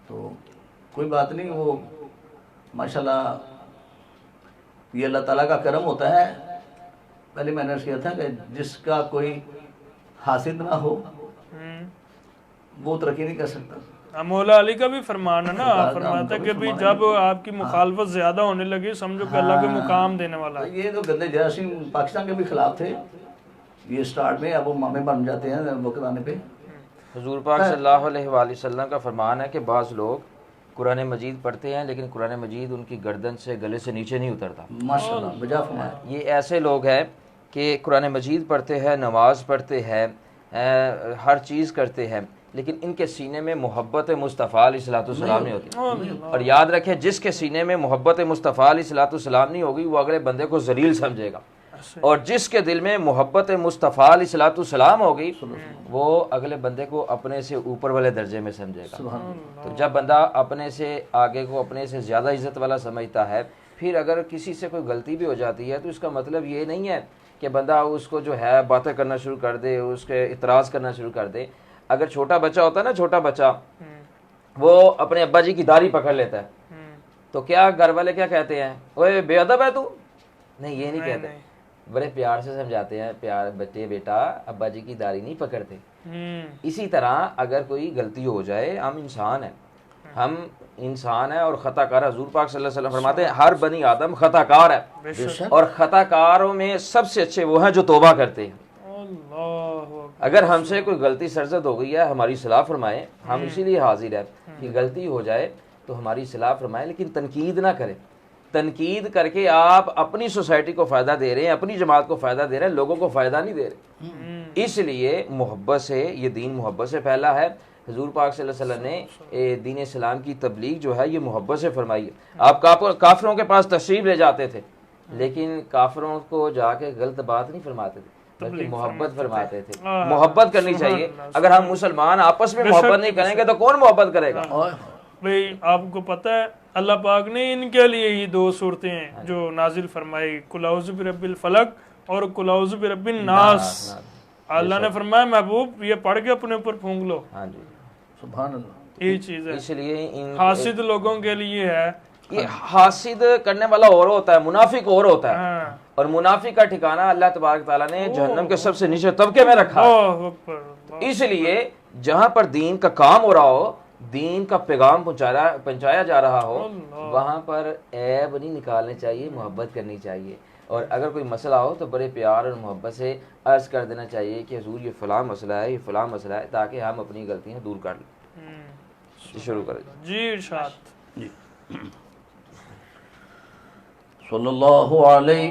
تو کوئی بات نہیں، وہ ماشاءاللہ یہ اللہ تعالیٰ کا کرم ہوتا ہے۔ پہلے میں نے عرض کیا تھا کہ جس کا کوئی حاسد نہ ہو وہ ترقی نہیں کر سکتا۔ مولا علی کا بھی فرمان ہے نا، فرماتا ہے کہ بھی جب آپ کی مخالفت زیادہ ہونے لگی سمجھو کہ اللہ کو مقام دینے والا ہے۔ یہ تو گندے جراثیم پاکستان کے بھی خلاف تھے، یہ سٹارٹ میں اب وہ مامے بن جاتے ہیں وقت آنے پہ۔ حضور پاک صلی اللہ علیہ وآلہ وسلم کا فرمان ہے کہ بعض لوگ قرآن مجید پڑھتے ہیں لیکن قرآن مجید ان کی گردن سے گلے سے نیچے نہیں اترتا۔ ماشاءاللہ بجا فرمایا۔ یہ ایسے لوگ ہیں کہ قرآن مجید پڑھتے ہیں، نماز پڑھتے ہیں، ہر چیز کرتے ہیں، لیکن ان کے سینے میں محبت مصطفیٰ علیہ الصلوۃ والسلام نہیں ہوتی۔ اور یاد رکھیں، جس کے سینے میں محبت مصطفیٰ علیہ الصلوۃ والسلام نہیں ہوگی وہ اگلے بندے کو ذلیل سمجھے گا، اور جس کے دل میں محبت مصطفیٰ علیہ الصلوۃ والسلام ہوگی وہ اگلے بندے کو اپنے سے اوپر والے درجے میں سمجھے گا۔ تو جب بندہ اپنے سے آگے کو اپنے سے زیادہ عزت والا سمجھتا ہے، پھر اگر کسی سے کوئی غلطی بھی ہو جاتی ہے تو اس کا مطلب یہ نہیں ہے کہ بندہ اس کو جو ہے باتیں کرنا شروع کر دے، اس کے اعتراض کرنا شروع کر دے۔ اگر چھوٹا بچہ ہوتا ہے نا، چھوٹا بچہ وہ اپنے ابا جی کی داڑھی پکڑ لیتا ہے تو کیا گھر والے کیا کہتے ہیں، اوے بے ادب ہے تو؟ نہیں، یہ نہیں کہتے، بڑے پیار سے سمجھاتے ہیں، پیار بچے بیٹا ابا جی کی داڑھی نہیں پکڑتے۔ اسی طرح اگر کوئی غلطی ہو جائے، ہم انسان ہیں اور خطا کار۔ حضور پاک صلی اللہ علیہ وسلم فرماتے ہیں ہر بنی آدم خطا کار ہے، اور خطا کاروں میں سب سے اچھے وہ ہیں جو توبہ کرتے ہیں۔ اگر ہم سے کوئی غلطی سرزد ہو گئی ہے، ہماری اصلاح فرمائے، ہم اسی لیے حاضر ہیں کہ غلطی ہو جائے تو ہماری اصلاح فرمائے، لیکن تنقید نہ کریں۔ تنقید کر کے آپ اپنی سوسائٹی کو فائدہ دے رہے ہیں، اپنی جماعت کو فائدہ دے رہے ہیں، لوگوں کو فائدہ نہیں دے رہے۔ اس لیے محبت سے، یہ دین محبت سے پھیلا ہے۔ حضور پاک صلی اللہ علیہ وسلم نے دین اسلام کی تبلیغ جو ہے یہ محبت سے فرمائی ہے۔ آپ کافروں کے پاس تشریف لے جاتے تھے، لیکن کافروں کو جا کے غلط بات نہیں فرماتے تھے، بلکہ محبت فرماتے تھے۔ محبت کرنی چاہیے۔ اگر ہم مسلمان آپس میں محبت نہیں کریں گے تو کون محبت کرے گا؟ بھئی آپ کو پتہ ہے اللہ پاک نے ان کے لیے ہی 2 صورتیں جو نازل فرمائی، قل اعوذ برب الفلق اور قل اعوذ برب الناس۔ اللہ نے فرمایا محبوب یہ پڑھ کے اپنے اوپر پھونک لو. ہاں جی سبحان اللہ. یہی چیز ہے. اس لیے ان حاسد لوگوں کے لیے ہے. یہ حاسد کرنے والا اور ہوتا ہے، منافق اور ہوتا ہے. ہاں. اور منافق کا ٹھکانہ اللہ تبارک تعالیٰ نے جہنم کے سب سے نیچے طبقے میں رکھا ہے. اللہ اکبر. اس لیے جہاں پر دین کا کام ہو رہا ہو، دین کا پیغام پہنچایا جا رہا ہو، وہاں پر عیب نہیں نکالنے چاہیے، محبت کرنی چاہیے. اور اگر کوئی مسئلہ ہو تو بڑے پیار اور محبت سے عرض کر دینا چاہیے کہ حضور یہ فلاں مسئلہ ہے، یہ فلاں مسئلہ ہے، تاکہ ہم اپنی غلطیاں دور کر لیں. شروع کریں. جی ارشاد. جی. صلی اللہ علیہ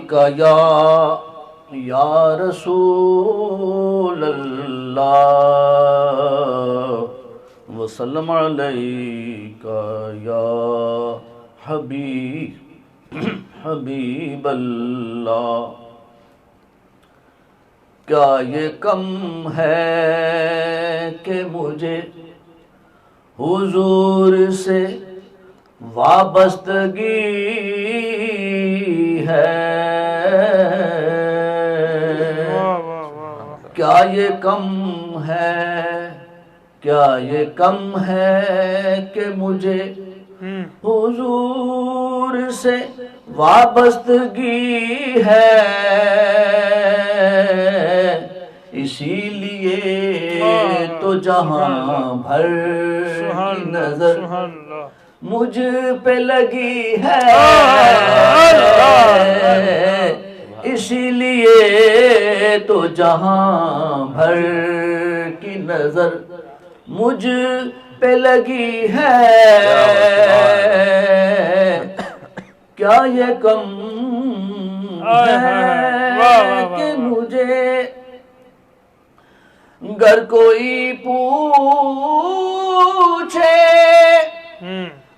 یا رسول اللہ وسلم علیہ یا حبیب اللہ. کیا یہ کم ہے کہ مجھے حضور سے وابستگی ہے؟ کیا یہ کم ہے، کیا یہ کم ہے کہ مجھے حضور سے وابستگی ہے؟ اسی لیے تو جہاں بھر کی نظر مجھ پہ لگی ہے، اسی لیے تو جہاں بھر کی نظر مجھ پہ لگی ہے. کیا یہ کم ہے کہ مجھے گر کوئی پوچھے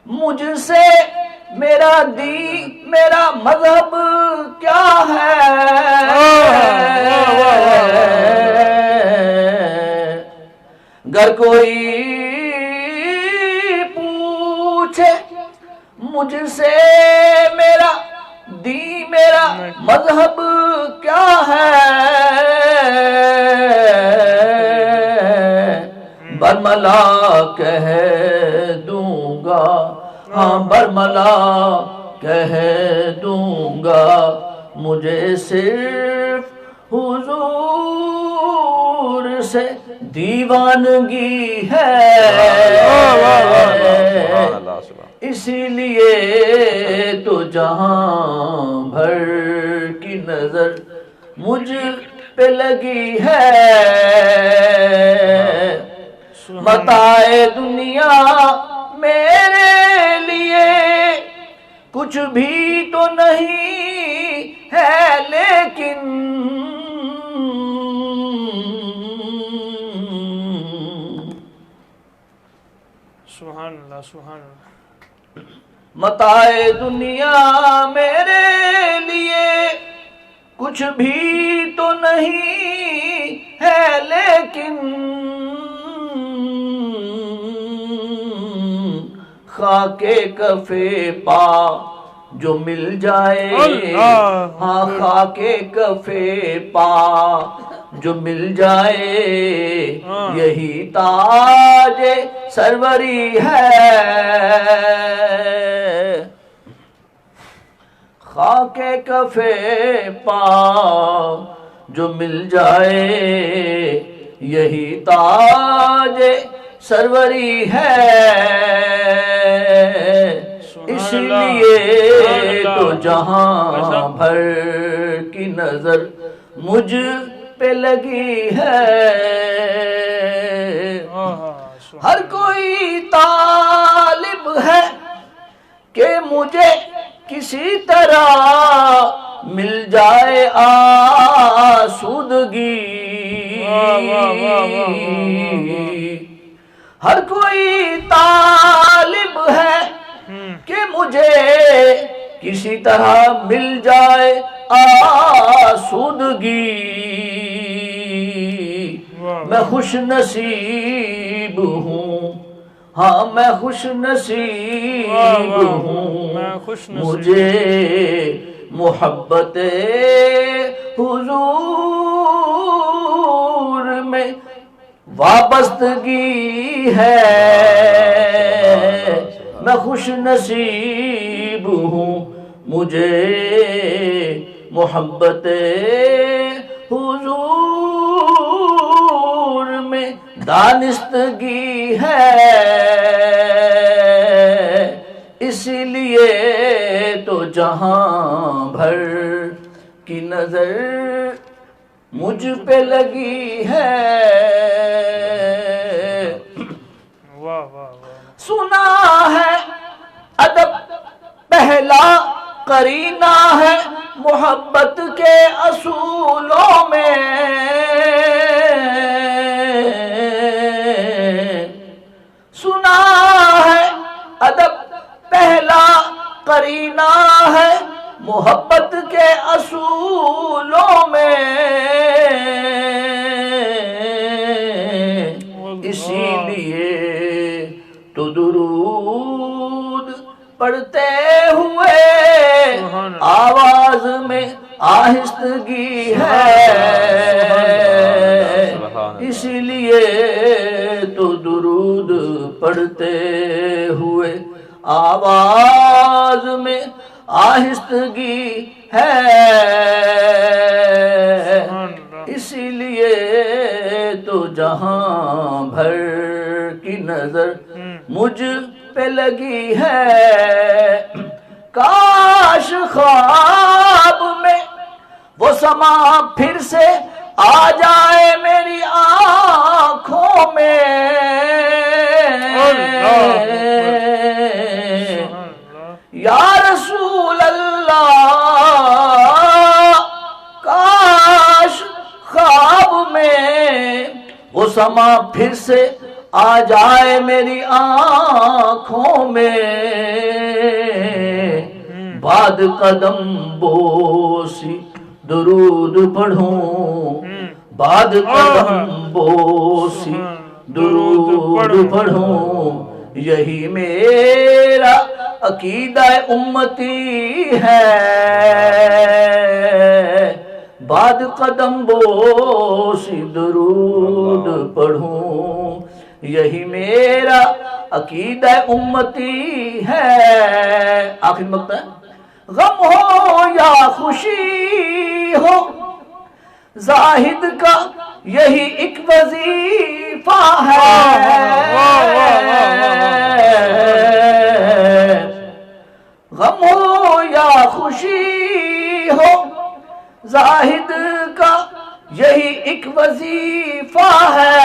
مجھ سے میرا دین میرا مذہب کیا ہے، گر کوئی پوچھے مجھ سے میرا دین میرا مذہب کیا ہے، برملا کہہ دوں گا، ہاں برملا کہہ دوں گا، مجھے صرف حضور سے دیوانگی ہے. اسی لیے تو جہاں بھر کی نظر مجھ پہ لگی ہے. متاع دنیا میرے لیے کچھ بھی تو نہیں ہے، لیکن سبحان اللہ سبحان اللہ. متاع دنیا میرے لیے کچھ بھی تو نہیں ہے، لیکن خاک کفے پا جو مل جائے، ہاں خاک کفے پا جو مل جائے، یہی تاج سروری ہے. خاک کفے پا جو مل جائے، یہی تاج سروری ہے. اس لیے تو جہاں بھر کی نظر مجھ پہ لگی ہے. ہر کوئی طالب ہے کہ مجھے کسی طرح مل جائے آسودگی. ہر کوئی طالب ہے کہ مجھے کسی طرح مل جائے آسودگی. میں خوش نصیب ہوں، ہاں میں خوش نصیب ہوں، مجھے محبت حضور میں وابستگی ہے، میں خوش نصیب ہوں مجھے محبت حضور میں دانستگی ہے، اسی لیے تو جہاں بھر کی نظر مجھ پہ لگی ہے۔ واہ واہ واہ، سنا ہے ادب پہلا قرینہ ہے محبت کے اصولوں میں، سنا ہے ادب پہلا قرینہ ہے محبت کے اصولوں میں، اسی لیے تو درود پڑھتے ہوئے آواز میں آہستگی ہے، اسی لیے تو درود پڑھتے ہوئے آواز میں آہستگی ہے، اسی لیے تو جہاں بھر کی نظر مجھ پہ لگی ہے۔ کاش خواب میں وہ سما پھر سے آ جائے میری آنکھوں میں، یا رسول اللہ کاش خواب میں وہ سما پھر سے آ جائے میری آنکھوں میں، بعد قدم بوسی درود پڑھوں، بعد قدم بوسی درود پڑھوں، یہی میرا عقیدہ امتی ہے، بعد قدم بوسی درود پڑھوں، یہی میرا عقیدہ امتی ہے۔ آخری مقطع ہے، غم ہو یا خوشی ہو زاہد کا یہی ایک وظیفہ ہے، غم ہو یا خوشی ہو زاہد کا یہی ایک وظیفہ ہے،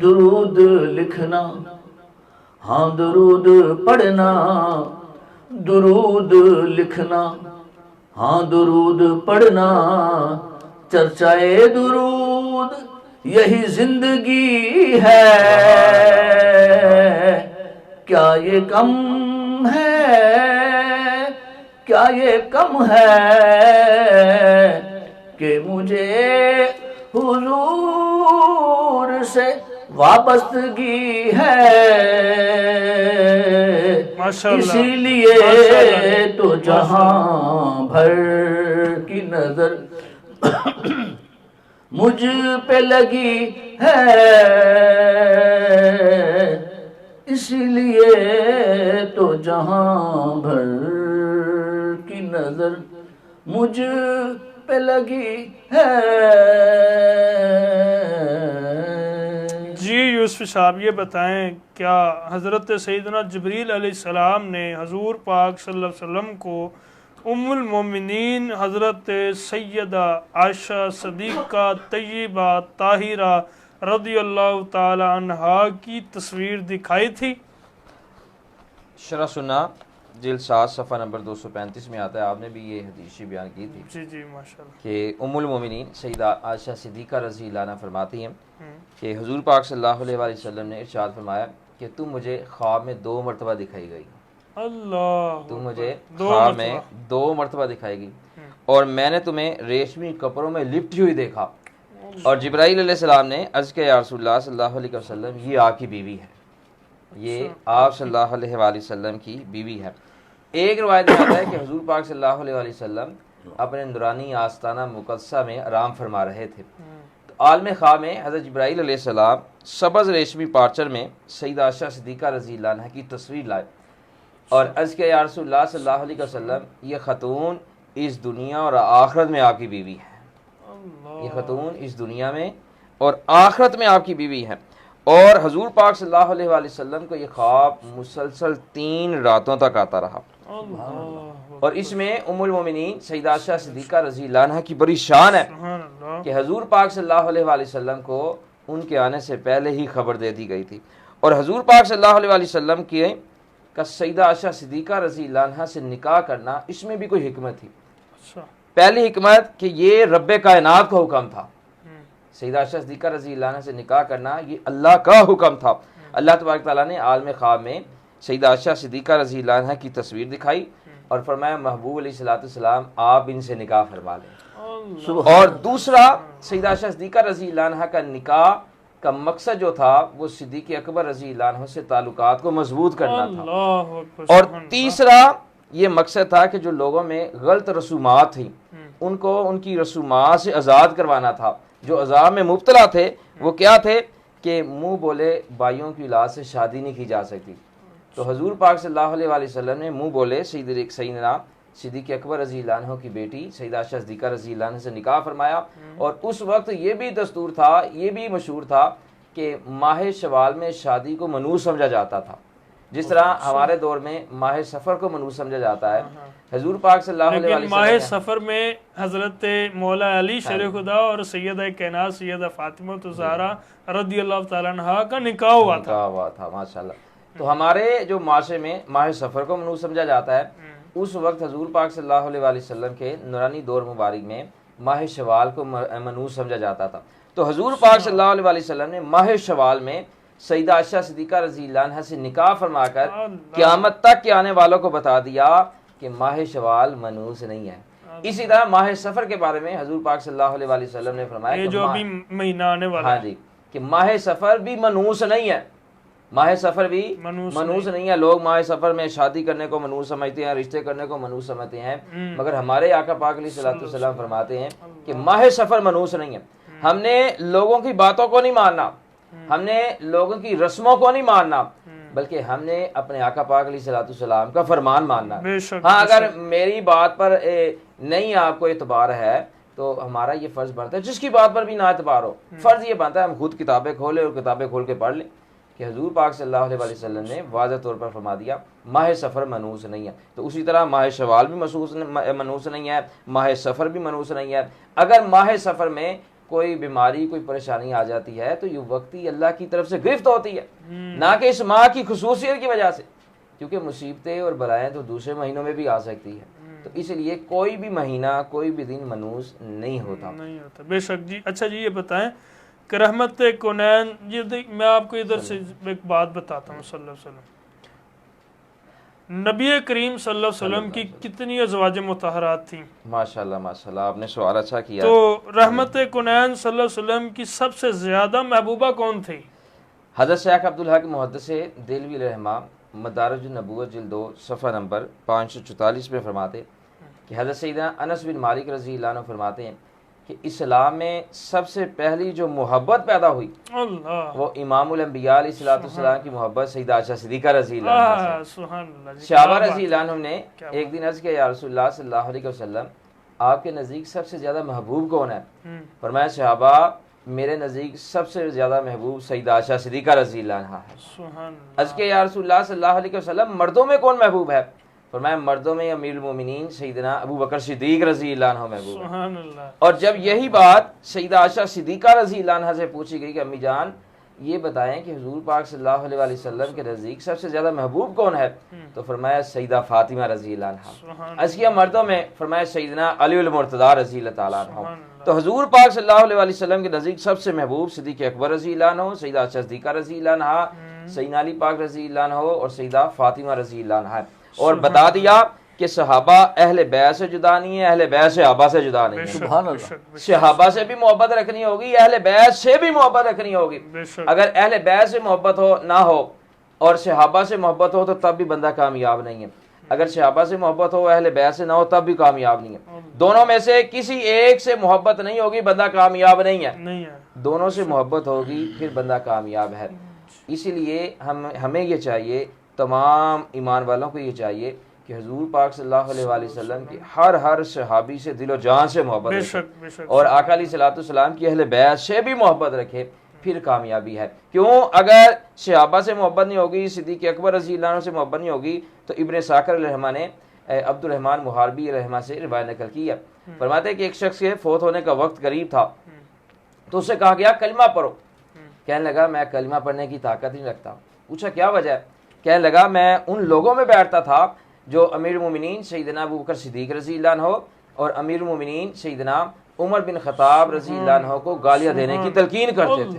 درود لکھنا ہاں درود پڑھنا، درود لکھنا ہاں درود پڑھنا، چرچائے درود یہی زندگی ہے، کیا یہ کم ہے، کیا یہ کم ہے کہ مجھے حضور سے وابستگی ہے، اسی لیے تو جہاں بھر کی نظر مجھ پہ لگی ہے، اسی لیے تو جہاں بھر کی نظر مجھ پہ لگی ہے۔ جی یوسف صاحب یہ بتائیں کیا حضرت سیدنا جبریل علیہ السلام نے حضور پاک صلی اللہ علیہ وسلم کو ام المومنین حضرت سیدہ عائشہ صدیقہ طیبہ طاہرہ رضی اللہ تعالی عنہا کی تصویر دکھائی تھی؟ شرح سنہ جلد 7 صفحہ نمبر 235 میں آتا ہے، آپ نے بھی یہ حدیث بیان کی تھی جی جی ماشاءاللہ، کہ ام المومنین سیدہ عائشہ صدیقہ رضی اللہ عنہا فرماتی ہیں کہ حضور پاک صلی اللہ علیہ وآلہ وسلم نے ارشاد فرمایا کہ تم مجھے خواب میں 2 مرتبہ دکھائی گئی، اللہ تم مجھے خواب میں 2 مرتبہ دکھائی گئی، اور میں نے تمہیں ریشمی کپڑوں میں لپٹی ہوئی دیکھا، اور جبرائیل علیہ السلام نے عرض کیا یا رسول اللہ صلی اللہ علیہ وسلم یہ آپ کی بیوی ہے، یہ آپ صلی اللہ علیہ وآلہ وسلم کی بیوی ہے۔ ایک روایت میں آتا ہے کہ حضور پاک صلی اللہ علیہ وآلہ وسلم اپنے نورانی آستانہ مقدسہ میں آرام فرما رہے تھے، تو عالم خواہ میں حضرت جبرائیل علیہ السلام سبز ریشمی پارچر میں سیدہ عائشہ صدیقہ رضی اللہ عنہ کی تصویر لائے اور عرض کیا یا رسول اللہ صلی اللہ علیہ وسلم یہ خاتون اس دنیا اور آخرت میں آپ کی بیوی ہے، یہ خاتون اس دنیا میں اور آخرت میں آپ کی بیوی ہے۔ اور حضور پاک صلی اللہ علیہ وآلہ وسلم کو یہ خواب مسلسل 3 راتوں تک آتا رہا، اور اس میں ام المومنین سیدہ عائشہ صدیقہ رضی اللہ عنہ کی بڑی شان ہے کہ حضور پاک صلی اللہ علیہ وآلہ وسلم کو ان کے آنے سے پہلے ہی خبر دے دی گئی تھی، اور حضور پاک صلی اللہ علیہ وآلہ وسلم کا سیدہ عائشہ صدیقہ رضی اللہ عنہ سے نکاح کرنا، اس میں بھی کوئی حکمت تھی۔ پہلی حکمت کہ یہ رب کائنات کا حکم تھا، سیدہ عائشہ صدیقہ رضی اللہ عنہ سے نکاح کرنا یہ اللہ کا حکم تھا۔ اللہ تبارک تعالیٰ نے عالم خواب میں سیدہ عائشہ صدیقہ رضی اللہ عنہ کی تصویر دکھائی اور فرمایا محبوب علیہ السلام آپ ان سے نکاح فرما لیں۔ اور دوسرا سیدہ عائشہ صدیقہ رضی اللہ عنہ کا نکاح کا مقصد جو تھا وہ صدیق اکبر رضی اللہ عنہ سے تعلقات کو مضبوط کرنا تھا، اور تیسرا یہ مقصد تھا کہ جو لوگوں میں غلط رسومات تھیں ان کو ان کی رسومات سے آزاد کروانا تھا۔ جو عذاب میں مبتلا تھے وہ کیا تھے کہ منہ بولے بھائیوں کی اولاد سے شادی نہیں کی جا سکتی، تو حضور پاک صلی اللہ علیہ وآلہ وسلم نے منہ بولے سیدنا صدیق اکبر رضی اللہ عنہ کی بیٹی سیدہ عائشہ صدیقہ رضی اللہ عنہ سے نکاح فرمایا۔ اور اس وقت یہ بھی دستور تھا، یہ بھی مشہور تھا کہ ماہ شوال میں شادی کو منوس سمجھا جاتا تھا، جس طرح ہمارے دور میں ماہ سفر کو منوس سمجھا جاتا ہے۔ حضور پاک صلی اللہ علیہ وسلم ماہ سفر میں حضرت مولا علی شیر خدا اور سیدہ کائنات سیدہ فاطمہ الزہرا رضی اللہ تعالیٰ عنہ کا نکاح ہوا تھا، ماشاءاللہ۔ تو ہمارے جو معاشرے میں ماہ سفر کو منوس سمجھا جاتا ہے، اس وقت حضور پاک صلی اللہ علیہ وآلہ وسلم کے نورانی دور مبارک میں ماہ شوال کو منوس سمجھا جاتا تھا، تو حضور پاک صلی اللہ علیہ وآلہ وسلم نے ماہ شوال میں سیدہ عائشہ صدیقہ رضی اللہ عنہ سے نکاح فرما کر قیامت تک کے آنے والوں کو بتا دیا کہ ماہ شوال منوس نہیں ہے۔ اسی طرح ماہ سفر کے بارے میں حضور پاک صلی اللہ علیہ وآلہ وسلم نے فرمایا جو ابھی مہینہ آنے والا ہے، کہ ماہ سفر بھی منوس نہیں ہے، ماہ سفر بھی منوس نہیں ہے۔ لوگ ماہ سفر میں شادی کرنے کو منوس سمجھتے ہیں، رشتے کرنے کو منوس سمجھتے ہیں، مگر ہمارے آقا پاک علیہ الصلوۃ والسلام فرماتے ہیں کہ ماہ سفر منوس نہیں ہے۔ ہم نے لوگوں کی باتوں کو نہیں ماننا، ہم نے لوگوں کی رسموں کو نہیں ماننا، بلکہ ہم نے اپنے آقا پاک علیہ الصلوۃ والسلام کا فرمان ماننا۔ ہاں اگر میری بات پر نہیں آپ کو اعتبار ہے تو ہمارا یہ فرض بنتا ہے، جس کی بات پر بھی نہ اعتبار ہو، فرض یہ بنتا ہے ہم خود کتابیں کھولیں اور کتابیں کھول کے پڑھ لیں کہ حضور پاک صلی اللہ علیہ وآلہ وسلم نے واضح طور پر فرما دیا ماہ سفر منوس نہیں ہے۔ تو اسی طرح ماہ شوال بھی منوس نہیں ہے، ماہ سفر بھی منوس نہیں ہے۔ اگر ماہ سفر میں کوئی بیماری کوئی پریشانی آ جاتی ہے تو یہ وقتی اللہ کی طرف سے گرفت ہوتی ہے، نہ کہ اس ماہ کی خصوصیت کی وجہ سے، کیونکہ مصیبتیں اور بلائیں تو دوسرے مہینوں میں بھی آ سکتی ہے، تو اس لیے کوئی بھی مہینہ کوئی بھی دن منوس نہیں ہوتا۔ بے شک جی۔ اچھا جی یہ بتائیں کہ رحمت کونین، میں آپ کو ادھر سے ایک بات بتاتا ہوں، صلی اللہ علیہ وسلم نبی کریم صلی اللہ علیہ وسلم کی کتنی ازواج مطہرات تھیں؟ ماشاءاللہ ماشاءاللہ، آپ نے سوال اچھا کیا۔ تو رحمت کونین صلی اللہ علیہ وسلم کی سب سے زیادہ محبوبہ کون تھی؟ حضرت شیخ عبدالحق محدث دہلوی رحمہ مدارج النبوت جلد 2 صفحہ نمبر 544 میں فرماتے کہ حضرت سیدنا انس بن مالک رضی اللہ عنہ فرماتے ہیں کہ اسلام میں سب سے پہلی جو محبت پیدا ہوئی وہ امام الانبیاء علیہ السلام کی محبت سیدہ عائشہ صدیقہ رضی اللہ عنہ سے۔ صحابہ رضی اللہ عنہ نے ایک دن عرض کیا یا رسول اللہ صلی اللہ علیہ وسلم آپ کے نزدیک سب سے زیادہ محبوب کون ہے؟ فرمایا صحابہ میرے نزدیک سب سے زیادہ محبوب سیدہ عائشہ صدیقہ رضی اللہ عنہ ہے۔ عرض کیا یا رسول اللہ صلی اللہ علیہ وسلم مردوں میں کون محبوب ہے؟ فرمایا مردوں میں امیر المومنین سیدنا ابو بکر صدیق رضی اللہ عنہ محبوب ہے۔ اور جب یہی بات سیدہ عائشہ صدیقہ رضی اللہ عنہ سے پوچھی گئی کہ امی جان یہ بتائیں کہ حضور پاک صلی اللہ علیہ وآلہ وسلم کے نزدیک سب سے زیادہ محبوب کون ہے؟ تو فرمایا سیدہ فاطمہ رضی اللہ عنہ۔ عرض کیا مردوں میں؟ فرمایا سیدنا علی المرتضیٰ رضی اللہ تعالیٰ عنہ۔ تو حضور پاک صلی اللہ علیہ وآلہ وسلم کے نزدیک سب سے محبوب صدیق اکبر رضی اللہ عنہ، سیدہ عائشہ صدیقہ رضی اللہ عنہ، سیدنا علی پاک رضی اللہ عنہ اور سیدہ فاطمہ رضی اللہ عنہ۔ اور بتا دیا کہ صحابہ اہل بیت سے جدا نہیں ہے، اہل بیت صحابہ سے جدا نہیں ہے۔ سبحان اللہ۔ صحابہ سے بھی محبت رکھنی ہوگی، اہل بیت سے بھی محبت رکھنی ہوگی۔ اگر اہل بیت سے محبت ہو نہ ہو اور صحابہ سے محبت ہو تو تب بھی بندہ کامیاب نہیں ہے۔ اگر صحابہ سے محبت ہو اہل بیت سے نہ ہو تب بھی کامیاب نہیں ہے. دونوں میں سے کسی ایک سے محبت نہیں ہوگی بندہ کامیاب نہیں ہے, دونوں سے محبت ہوگی پھر بندہ کامیاب ہے. اسی لیے ہمیں یہ چاہیے, تمام ایمان والوں کو یہ چاہیے کہ حضور پاک صلی اللہ علیہ وآلہ وسلم کی ہر صحابی سے دل و جان سے محبت رکھے اور آقا علیہ الصلوۃ والسلام کی اہل بیت سے بھی محبت رکھے, پھر کامیابی ہے. کیوں؟ اگر صحابہ سے محبت نہیں ہوگی, صدیق اکبر رضی اللہ عنہ سے محبت نہیں ہوگی, تو ابن ساکر علیہ الرحمہ نے عبد الرحمن محاربی علیہ الرحمہ سے روایت نقل کی ہے. فرماتے ہیں کہ ایک شخص کے فوت ہونے کا وقت قریب تھا تو اسے کہا گیا کلمہ پڑھو. کہنے لگا میں کلمہ پڑھنے کی طاقت نہیں رکھتا. پوچھا کیا وجہ ہے؟ کہنے لگا میں ان لوگوں میں بیٹھتا تھا جو امیر المومنین سیدنا ابو بکر صدیق رضی اللہ عنہ اور امیر المومنین سیدنا عمر بن خطاب رضی اللہ عنہ کو گالیاں دینے کی تلقین کرتے تھے.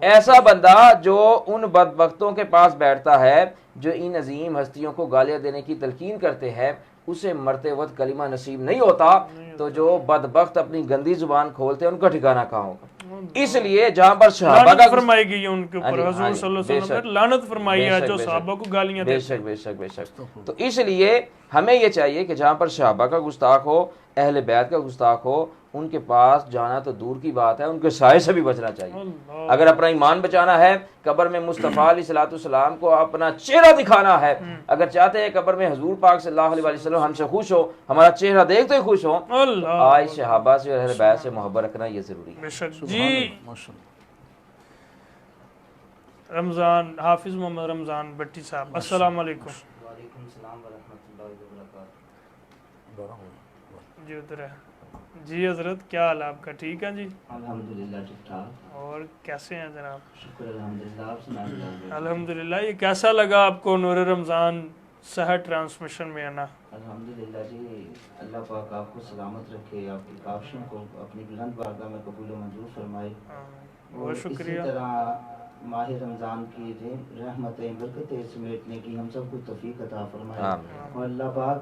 ایسا بندہ جو ان بدبختوں کے پاس بیٹھتا ہے جو ان عظیم ہستیوں کو گالیاں دینے کی تلقین کرتے ہیں, اسے مرتے وقت کلمہ نصیب نہیں ہوتا, تو جو بدبخت اپنی گندی زبان کھولتے ہیں ان کا ٹھکانہ کہاں ہوگا. اس لیے جہاں پر صحابہ کا فرمائی گئی ہے ان کے اوپر, حضور صلی اللہ علیہ وسلم نے لعنت فرمائی ہے جو صحابہ کو گالیاں دیتے ہیں. بے شک. تو اس لیے ہمیں یہ چاہیے کہ جہاں پر صحابہ کا گستاخ ہو, اہل بیت کا گستاخ ہو, ان کے پاس جانا تو دور کی بات ہے, ان کے سائے سے بھی بچنا چاہیے. اگر اپنا ایمان بچانا ہے, قبر میں مصطفیٰ علیہ الصلوۃ والسلام کو اپنا چہرہ دکھانا ہے, اگر چاہتے ہیں قبر میں حضور پاک صلی اللہ علیہ وسلم ہم سے خوش ہو, ہمارا چہرہ دیکھتے ہی خوش ہو, آج صحابہ سے اور اہل بیت سے محبت رکھنا یہ ضروری ہے. جی رمضان, حافظ محمد رمضان بٹی صاحب, السلام علیکم. وعلیکم السلام ورحمۃ اللہ وبرکاتہ. جی ادھر ہے. جی حضرت کیا حال آپ کا؟ ٹھیک ہے جی الحمدللہ ٹھیک ٹھاک. اور کیسے ہیں جناب؟ شکر الحمدللہ. آپ سنائیں. الحمدللہ. یہ کیسا لگا آپ کو نور رمضان سحر ٹرانسمیشن میں آنا؟ الحمدللہ جی, اللہ پاک آپ کو سلامت رکھے, آپ کی کاوشوں کو اپنی بلند بارگاہ میں قبول و منظور فرمائے. بہت شکریہ. اسی طرح ماہ رمضان کی رحمتیں برکتیں سمیٹنے کی ہم سب کو توفیق عطا فرمائے, اور اللہ پاک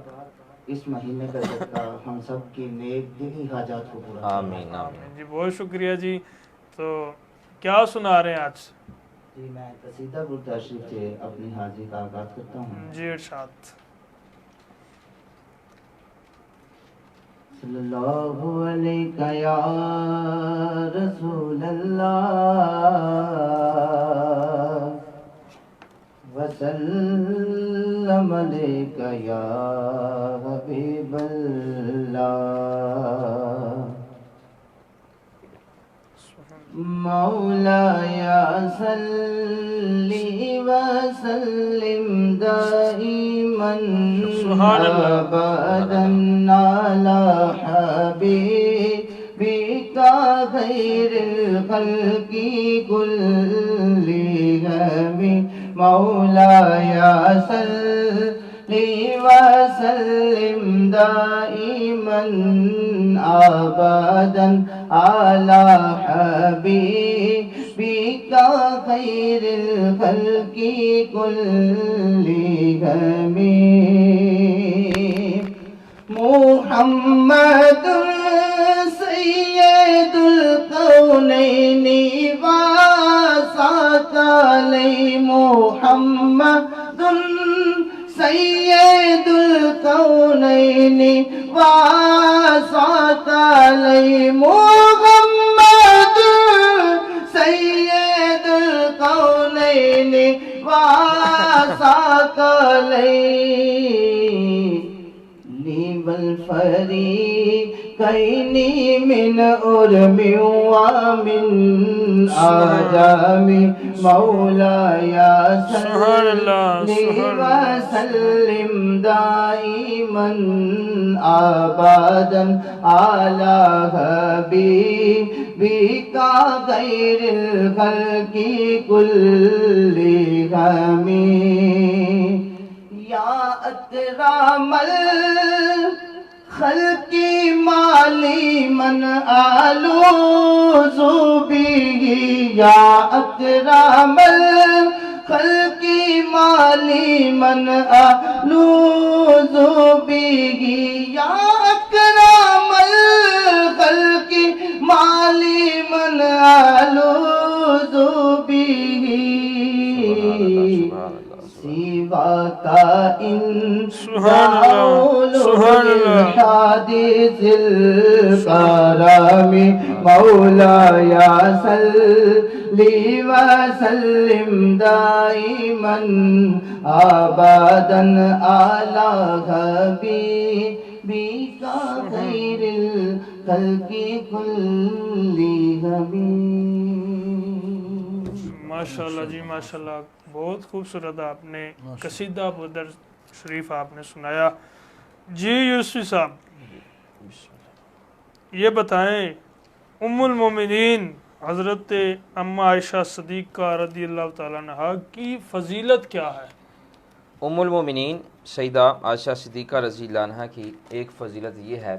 اس مہینے کا صدقہ ہم سب کی نیک دلی حاجات کو پورا کرے. آمین آمین. جی بہت شکریہ جی. تو کیا سنا رہے ہیں آج؟ جی میں قصیدہ پر تشریف سے اپنی حاضری کا آغاز کرتا ہوں. جی ارشاد. صلی اللہ علیہ یا رسول اللہ وسلم علیہ یا حبیب اللہ. مولایا صلی وسلم دائما ابدا علی حبیبک خیر الخلق کلہم. مولایا صلی وسلم دائما ابدا علی حبیبک خیر الخلق کلہم. محمد سید الکونین وثقلین. محمد سید الکونین وثقلین. محمد سید الکونین وثقلین. والفریقین من عرب ومن عجم. مولایا صلی وسلم دائما ابدا علی حبیبک خیر الخلق کلہم. یا اکرم الخلق مالی من آلوذ به. یا اکرم الخلق مالی من آلوذ به. یا اکرم الخلق مالی من آلوذ به. سوا کا الحديث الكرام مولاي صلي وسلم دائما ابدا على حبيبك خير الخلق كلهم. ماشاءاللہ جی ماشاءاللہ، بہت خوبصورت آپ نے قصیدہ بدر شریف آپ نے سنایا. جی یوسفی صاحب یہ بتائیں ام المومنین حضرت اما عائشہ صدیقہ رضی اللہ تعالیٰ عنہا کی فضیلت کیا ہے؟ ام المومنین سیدہ عائشہ صدیقہ رضی اللہ عنہا کی ایک فضیلت یہ ہے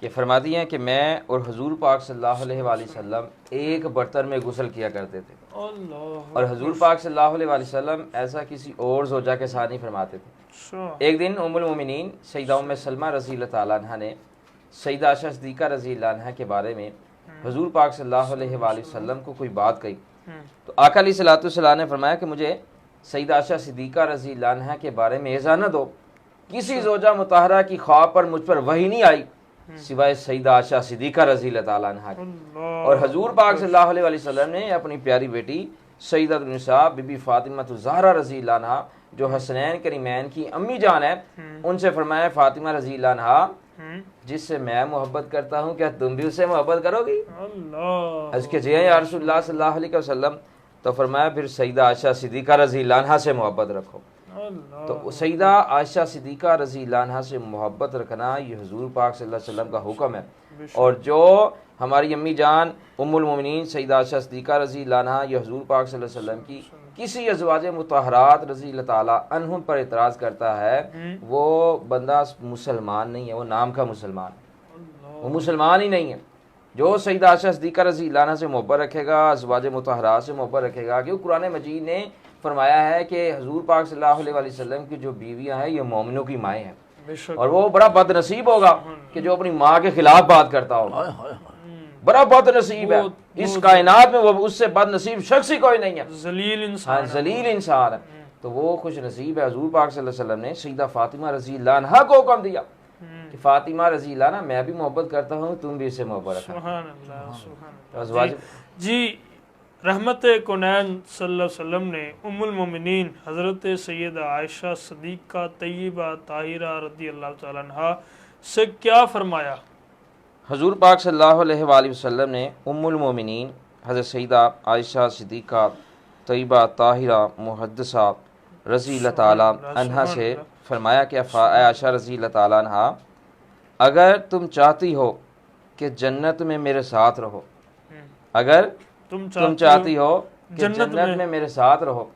کہ فرماتی ہیں کہ میں اور حضور پاک صلی اللہ علیہ وآلہ وسلم ایک برتن میں غسل کیا کرتے تھے، اور حضور پاک صلی اللہ علیہ وآلہ وسلم ایسا کسی اور زوجہ کے ساتھ نہیں فرماتے تھے. ایک دن ام المومنین سیدہ ام سلمہ رضی اللہ تعالیٰ عنہ نے سیدہ عائشہ صدیقہ رضی اللہ عنہ کے بارے میں حضور پاک صلی اللہ علیہ وآلہ وسلم کو کوئی بات کہی، تو آقا علیہ الصلوۃ والسلام نے فرمایا کہ مجھے سیدہ عائشہ صدیقہ رضی اللہ عنہ کے بارے میں اذن نہ دو، کسی زوجہ مطہرہ کی خواب پر مجھ پر وحی نہیں آئی سوائے سیدہ عائشہ صدیقہ رضی اللہ تعالیٰ عنہ کی. اور حضور پاک صلی اللہ علیہ وآلہ وسلم نے اپنی پیاری بیٹی سیدۃ النساء بی بی فاطمہ الزہرا رضی اللہ عنہ جو حسنین کریمین کی امی جان ہے، ان سے فرمایا فاطمہ رضی اللہ عنہ جس سے میں محبت کرتا ہوں کیا تم بھی اس سے محبت کرو گی؟ اس کے جی یا رسول اللہ صلی اللہ علیہ وسلم. تو فرمایا پھر سیدہ عائشہ صدیقہ رضی اللہ عنہ سے محبت رکھو. تو سیدہ عائشہ صدیقہ رضی اللہ عنہ سے محبت رکھنا یہ حضور پاک صلی اللہ علیہ وسلم کا حکم ہے. اور جو ہماری امی جان ام المومنین سیدہ عائشہ صدیقہ رضی اللہ عنہ یہ حضور پاک صلی اللہ علیہ وسلم کی کسی ازواج مطہرات رضی اللہ تعالیٰ عنہم پر اعتراض کرتا ہے وہ بندہ مسلمان نہیں ہے، وہ نام کا مسلمان ہے، وہ مسلمان ہی نہیں ہے. جو سیدہ عائشہ صدیقہ رضی اللہ عنہ سے محبت رکھے گا، ازواج مطہرات سے محبت رکھے گا، کیوں قرآن مجید نے فرمایا ہے کہ حضور پاک صلی اللہ علیہ وآلہ وسلم کی جو بیویاں ہیں یہ مومنوں کی مائیں ہیں، اور وہ بڑا بد نصیب ہوگا کہ جو اپنی ماں کے خلاف بات کرتا ہوگا، بڑا بد نصیب ہے. اس کائنات میں وہ اس سے بد نصیب شخص ہی کوئی نہیں ہے، ذلیل انسان ہے. تو وہ خوش نصیب ہے. حضور پاک صلی اللہ علیہ وسلم نے سیدہ فاطمہ رضی اللہ عنہا کو حکم دیا کہ فاطمہ رضی اللہ عنہ میں بھی محبت کرتا ہوں، تم بھی اس سے محبت رکھنا. سبحان اللہ. جی رحمت کونین صلی اللہ علیہ وسلم نے ام المومنین حضرت سیدہ عائشہ صدیقہ طیبہ طاہرہ رضی اللہ تعالیٰ عنہا سے کیا فرمایا؟ حضور پاک صلی اللہ علیہ وآلہ وسلم نے ام المومنین حضرت سیدہ عائشہ صدیقہ طیبہ طاہرہ محدثہ رضی اللہ تعالیٰ عنہا سے فرمایا کہ اے عائشہ رضی اللہ تعالیٰ عنہا اگر تم چاہتی ہو کہ جنت میں میرے ساتھ رہو، اگر تم چاہتی ہو کہ جنت میں میرے ساتھ رہو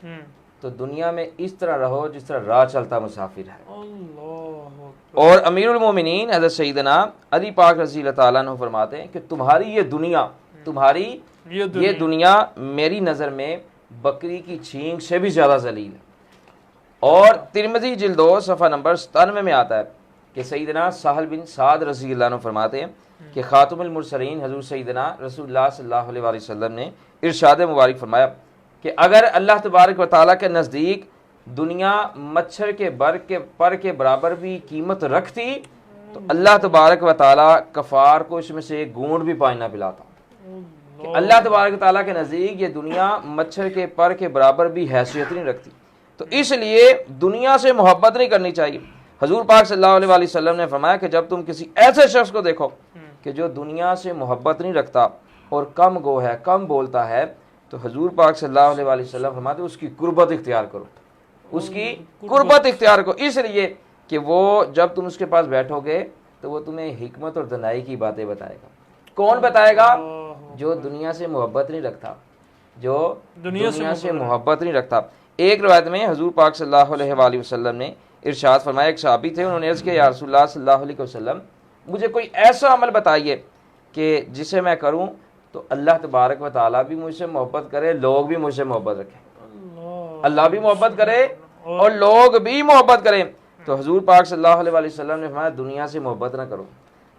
تو دنیا میں اس طرح رہو جس طرح راہ چلتا مسافر ہے. اور امیر المومنین حضرت سیدنا علی پاک رضی اللہ تعالیٰ عنہ فرماتے ہیں کہ تمہاری یہ دنیا میری نظر میں بکری کی چھینک سے بھی زیادہ ذلیل ہے. اور ترمذی جلد 2 صفحہ نمبر 97 میں آتا ہے کہ سیدنا سہل بن سعد رضی اللہ عنہ فرماتے ہیں کہ خاتم المرسلین حضور سیدنا رسول اللہ صلی اللہ علیہ وآلہ وسلم نے ارشاد مبارک فرمایا کہ اگر اللہ تبارک و تعالیٰ کے نزدیک دنیا مچھر کے پر کے برابر بھی قیمت رکھتی تو اللہ تبارک و تعالیٰ کفار کو اس میں سے ایک گھونٹ بھی پانی نہ پلاتا. کہ اللہ تبارک و تعالیٰ کے نزدیک یہ دنیا مچھر کے پر کے برابر بھی حیثیت نہیں رکھتی. تو اس لیے دنیا سے محبت نہیں کرنی چاہیے. حضور پاک صلی اللہ علیہ وآلہ وسلم نے فرمایا کہ جب تم کسی ایسے شخص کو دیکھو کہ جو دنیا سے محبت نہیں رکھتا اور کم گو ہے، کم بولتا ہے، تو حضور پاک صلی اللہ علیہ وآلہ وسلم فرماتے اس کی قربت اختیار کرو، اس کی قربت اختیار کرو. اس لیے کہ وہ جب تم اس کے پاس بیٹھو گے تو وہ تمہیں حکمت اور دانائی کی باتیں بتائے گا. کون بتائے گا؟ جو دنیا سے محبت نہیں رکھتا، جو دنیا سے محبت نہیں رکھتا. ایک روایت میں حضور پاک صلی اللہ علیہ وآلہ وسلم نے ارشاد فرمایا، ایک صحابی تھے، انہوں نے عرض کیا یا رسول اللہ صلی اللہ علیہ وسلم مجھے کوئی ایسا عمل بتائیے کہ جسے میں کروں تو اللہ تبارک و تعالیٰ بھی مجھ سے محبت کرے، لوگ بھی مجھ سے محبت رکھیں، اللہ بھی محبت کرے اور لوگ بھی محبت کریں. تو حضور پاک صلی اللہ علیہ وسلم نے فرمایا دنیا سے محبت نہ کرو،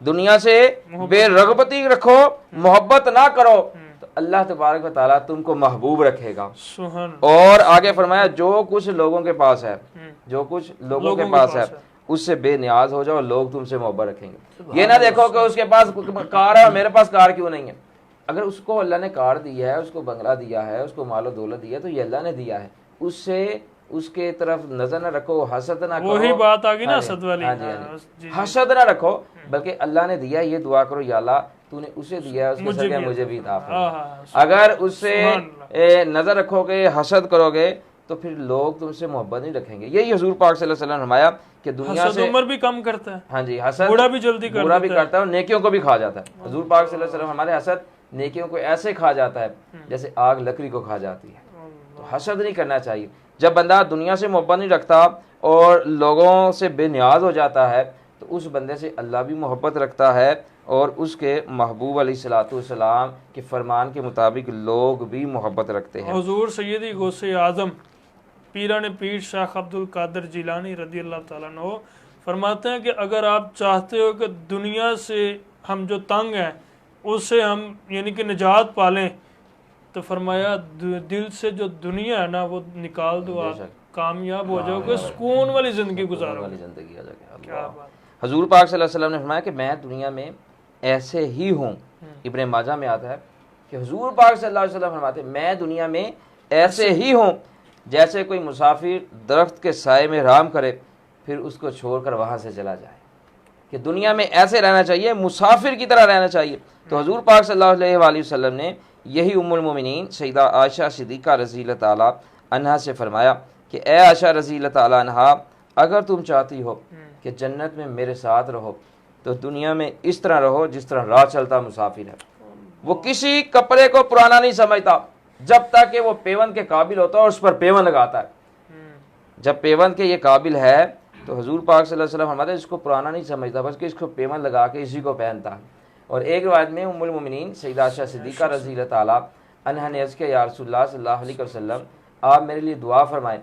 دنیا سے بے رغبتی رکھو، محبت نہ کرو. تو تو اللہ تبارک و تعالیٰ تم کو محبوب رکھے گا. سبحان اور آگے فرمایا جو کچھ لوگوں کے پاس ہے، جو کچھ لوگوں کے پاس ہے اس سے بے نیاز ہو جاؤ، لوگ تم سے محبت رکھیں گے. یہ نہ دیکھو کہ اس کے پاس کار ہے اور میرے پاس کار کیوں نہیں ہے. اگر اس کو اللہ نے کار دیا ہے، اس کو بنگلہ دیا ہے، اس کو مال و دولت دیا ہے تو یہ اللہ نے دیا ہے. اس سے اس کے طرف نظر نہ رکھو، حسد نہ کرو. وہی بات آ گئی نا حسد والی. حسد نہ رکھو، بلکہ اللہ نے دیا یہ دعا کرو یا اللہ تو نے اسے دیا ہے، اس کے صدقے مجھے بھی عطا فرما. اگر اس سے نظر رکھو گے، حسد کرو گے تو پھر لوگ تم سے محبت نہیں رکھیں گے. یہی حضور پاک صلی اللہ علیہ وسلم نے فرمایا کہ دنیا سے عمر بھی کم کرتا ہے. ہاں جی، حسد بوڑھا بھی جلدی برا بھی کرتا ہے اور نیکیوں کو بھی کھا جاتا ہے. حضور پاک صلی اللہ علیہ وسلم ہمارے حسد نیکیوں کو ایسے کھا جاتا ہے جیسے آگ لکڑی کو کھا جاتی ہے. تو حسد نہیں کرنا چاہیے. جب بندہ دنیا سے محبت نہیں رکھتا اور لوگوں سے بے نیاز ہو جاتا ہے تو اس بندے سے اللہ بھی محبت رکھتا ہے اور اس کے محبوب علیہ الصلوۃ والسلام کے فرمان کے مطابق لوگ بھی محبت رکھتے ہیں. حضور سیدی غوث اعظم پیران پیر شیخ عبد القادر جیلانی رضی اللہ تعالیٰ عنہ فرماتے ہیں کہ اگر آپ چاہتے ہو کہ دنیا سے ہم جو تنگ ہیں اس سے ہم یعنی کہ نجات پالیں تو فرمایا دل سے جو دنیا ہے نا وہ نکال دو، آپ کامیاب ہو جاؤ گے، سکون والی زندگی گزارو والی زندگی آ جائے. کیا بات. حضور پاک صلی اللہ علیہ وسلم نے فرمایا کہ میں دنیا میں ایسے ہی ہوں. ابن ماجہ میں آتا ہے کہ حضور پاک صلی اللہ علیہ وسلم فرماتے ہیں میں دنیا میں ایسے ہی ہوں جیسے کوئی مسافر درخت کے سائے میں آرام کرے پھر اس کو چھوڑ کر وہاں سے چلا جائے. کہ دنیا میں ایسے رہنا چاہیے، مسافر کی طرح رہنا چاہیے. تو حضور پاک صلی اللہ علیہ وآلہ وسلم نے یہی ام المومنین سیدہ عائشہ صدیقہ رضی اللہ تعالیٰ عنہا سے فرمایا کہ اے عائشہ رضی اللہ تعالیٰ عنہا، اگر تم چاہتی ہو کہ جنت میں میرے ساتھ رہو تو دنیا میں اس طرح رہو جس طرح راہ چلتا مسافر ہے. وہ کسی کپڑے کو پرانا نہیں سمجھتا جب تک کہ وہ پیوند کے قابل ہوتا ہے اور اس پر پیوند لگاتا ہے. جب پیوند کے یہ قابل ہے تو حضور پاک صلی اللہ علیہ وسلم ہمارے اس کو پرانا نہیں سمجھتا، بس کہ اس کو پیوند لگا کے اسی کو پہنتا ہے. اور ایک روایت میں ام المومنین سیدہ عائشہ صدیقہ رضی اللہ تعالیٰ عنہا نے عرض کیا یا رسول اللہ صلی اللہ علیہ وسلم آپ میرے لیے دعا فرمائیں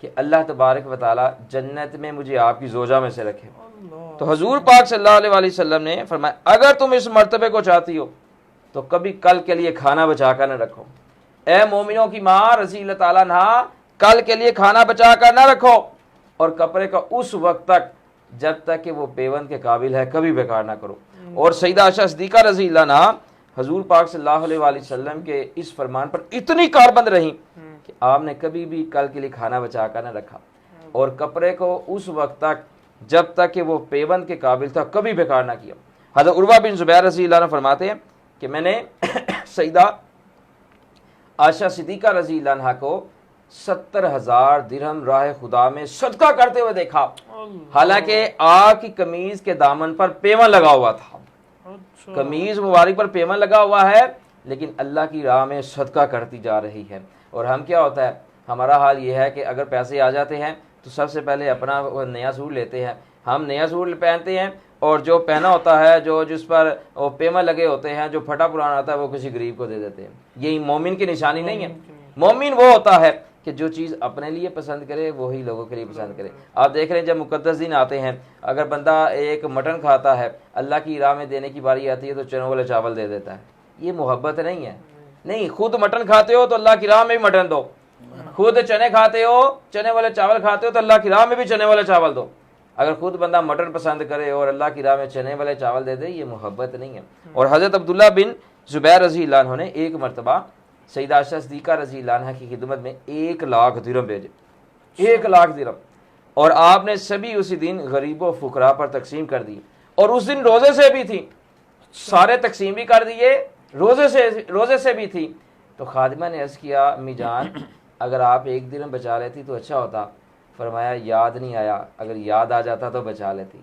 کہ اللہ تبارک و تعالیٰ جنت میں مجھے آپ کی زوجہ میں سے رکھے. تو حضور پاک صلی اللہ علیہ وسلم نے فرمایا اگر تم اس مرتبے کو چاہتی ہو تو کبھی کل کے لیے کھانا بچا کر نہ رکھو. اے مومنوں کی ماں رضی اللہ تعالیٰ عنہا، کل کے لیے کھانا بچا کر نہ رکھو اور کپڑے کا اس وقت تک جب تک کہ وہ پیوند کے قابل ہے کبھی بیکار نہ کرو. اور سیدہ عائشہ صدیقہ رضی اللہ عنہا حضور پاک صلی اللہ علیہ وآلہ وسلم کے اس فرمان پر اتنی کاربند رہیں کہ آپ نے کبھی بھی کل کے لیے کھانا بچا کر نہ رکھا اور کپڑے کو اس وقت تک جب تک کہ وہ پیوند کے قابل تھا کبھی بیکار نہ کیا. حضرت عروہ بن زبیر رضی اللہ عنہ فرماتے ہیں کہ میں نے سیدہ عائشہ صدیقہ رضی اللہ عنہا کو 70,000 درہم راہ خدا میں صدقہ کرتے ہوئے دیکھا، حالانکہ آپ کی قمیض کے دامن پر پیوند لگا ہوا تھا. قمیض مبارک پر پیوند لگا ہوا ہے لیکن اللہ کی راہ میں صدقہ کرتی جا رہی ہے. اور ہم کیا ہوتا ہے، ہمارا حال یہ ہے کہ اگر پیسے آ جاتے ہیں تو سب سے پہلے اپنا نیا سوٹ لیتے ہیں. ہم نیا سوٹ پہنتے ہیں اور جو پہنا ہوتا ہے جو جس پر وہ پیوند لگے ہوتے ہیں جو پھٹا پرانا ہوتا ہے وہ کسی غریب کو دے دیتے ہیں. یہی مومن کی نشانی نہیں ہے. مومن وہ ہوتا ہے کہ جو چیز اپنے لیے پسند کرے وہی لوگوں کے لیے پسند کرے. آپ دیکھ رہے ہیں جب مقدس دن آتے ہیں اگر بندہ ایک مٹن کھاتا ہے اللہ کی راہ میں دینے کی باری آتی ہے تو چنوں والے چاول دے دیتا ہے. یہ محبت نہیں ہے. نہیں، خود مٹن کھاتے ہو تو اللہ کی راہ میں بھی مٹن دو. خود چنے کھاتے ہو، چنے والے چاول کھاتے ہو تو اللہ کی راہ میں بھی چنے والے چاول دو. اگر خود بندہ مٹن پسند کرے اور اللہ کی راہ میں چنے والے چاول دے دے یہ محبت نہیں ہے. اور حضرت عبداللہ بن زبیر رضی اللہ عنہ نے ایک مرتبہ سیدہ عائشہ صدیقہ رضی اللہ عنہ کی خدمت میں 1,00,000 درہم بھیجے. 1,00,000 درہم اور آپ نے سبھی اسی دن غریب و فقراء پر تقسیم کر دی. اور اس دن روزے سے بھی تھی، سارے تقسیم بھی کر دیے، روزے سے بھی تھی. تو خادمہ نے عرض کیا امی جان اگر آپ 1 درہم بچا لیتی تو اچھا ہوتا. فرمایا یاد نہیں آیا، اگر یاد آ جاتا تو بچا لیتی.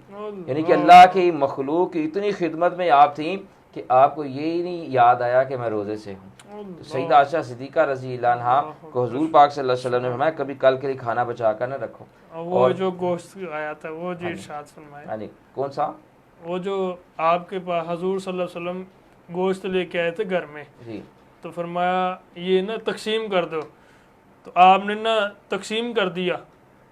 یعنی کہ اللہ کی مخلوق کی اتنی خدمت میں آپ تھیں کہ آپ کو یہی نہیں یاد آیا کہ میں روزے سے ہوں. تو سیدہ عائشہ صدیقہ رضی اللہ عنہا کو حضور پاک صلی اللہ علیہ وسلم نے فرمایا کبھی کل کے لیے کھانا بچا کر نہ رکھو. وہ جو گوشت آیا تھا وہ جو ارشاد فرمایا، یعنی کون سا؟ وہ جو آپ کے پاس حضور صلی اللہ علیہ وسلم گوشت لے کے آئے تھے گھر میں جی، تو فرمایا یہ نا تقسیم کر دو. تو آپ نے نا تقسیم کر دیا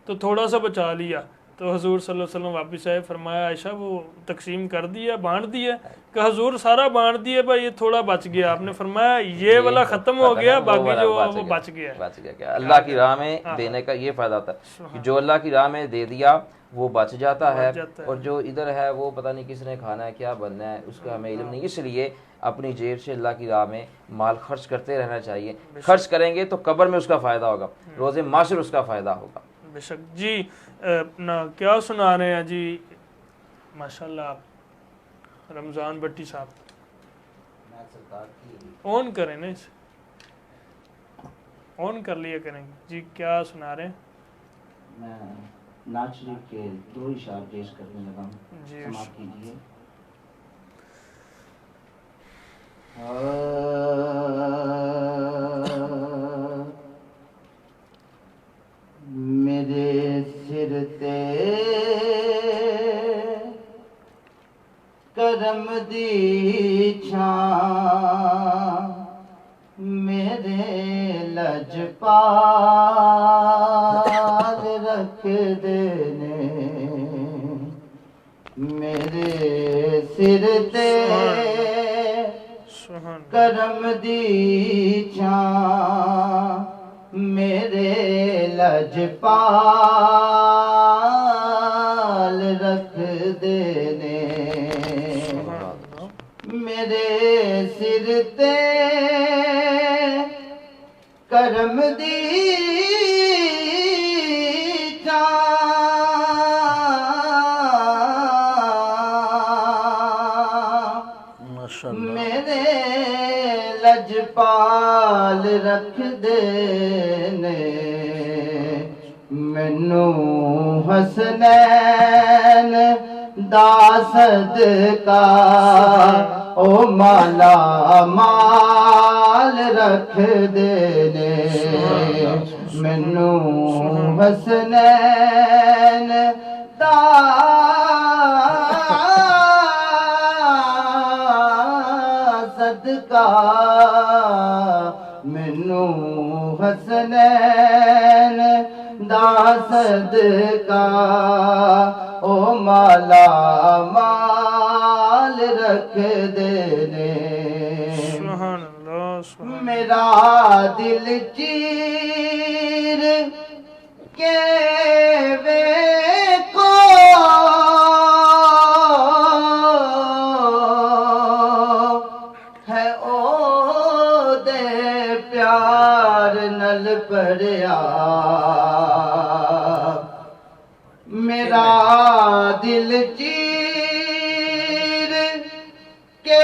تو تھوڑا سا بچا لیا. تو حضور صلی اللہ علیہ وسلم واپس آئے, فرمایا عائشہ وہ تقسیم کر دیا, بانٹ دیا؟ کہ حضور سارا بانٹ دیا بھائی, یہ تھوڑا بچ گیا. آپ نے فرمایا یہ والا ختم ہو گیا, باقی جو وہ بچ گیا. بچ گیا. اللہ کی راہ میں دینے کا یہ فائدہ ہوتا ہے کہ جو اللہ کی راہ میں دے دیا وہ بچ جاتا ہے, اور جو ادھر ہے وہ پتہ نہیں کس نے کھانا ہے, کیا بننا ہے, اس کا ہمیں علم نہیں. اس لیے اپنی جیب سے اللہ کی راہ میں مال خرچ کرتے رہنا چاہیے. خرچ کریں گے تو قبر میں اس کا فائدہ ہوگا, روز معاشر اس کا فائدہ ہوگا. بے شک. جی اپنا کیا سنا رہے ہیں جی ماشاءاللہ آپ رمضان بٹی صاحب؟ آن کریں نا, اسے آن کر لیا کریں جی. کیا سنا رہے ہیں؟ میں نعت شریف کے 2 اشعار پیش کرنے لگا ہوں, جی سماعت کیجیے. میرے سر تے کرم دی چھاں, میرے لجپال رکھ دینے, میرے سر تے کرم دی چھاں, میرے لجپال رکھ دینے, میرے سر تے کرم دی چھاں, میرے لجپال رکھ دینے, مینوں حسنین دا صدقہ او مالا مال رکھ دینے, مینوں حسنین دا صدقہ, مینوں حسنین دا صدقہ او مالا مال رکھ دینے. میرا دل چیر کے ویکھو ہے او دے پیار نل بھریا, میرا دل چیر کے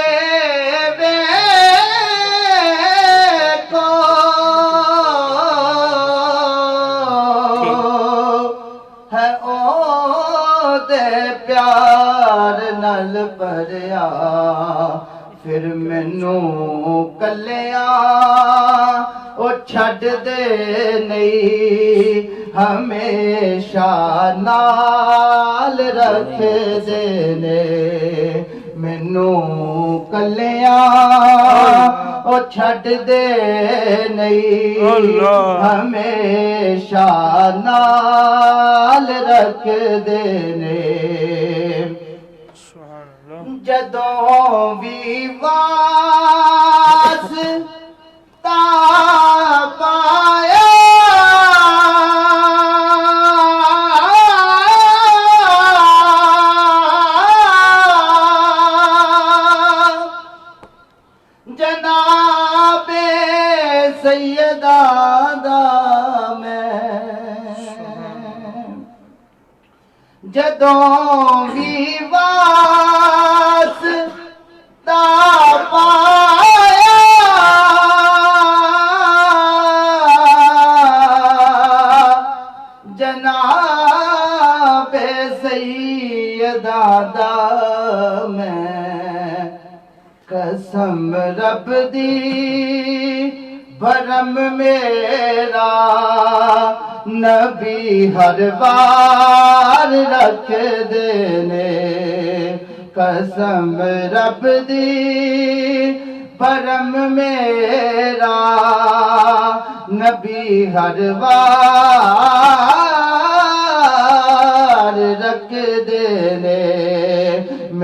نل بھریا, پھر مینوں کلیاں او چھڈ دے نہیں, ہمیشہ نال رکھ دینے, مینوں کلیاں او چھڈ دے نہیں, ہمیشہ نال رکھ دینے. جدوں بھی واسطہ پایا, جناب سیدہ دا میں, جدوں بھی پایا, جناب سیدہ دا میں, قسم رب دی بھرم میرا نبی ہر بار رکھ دینے, قسم رب دی بھرم میرا نبی ہر بار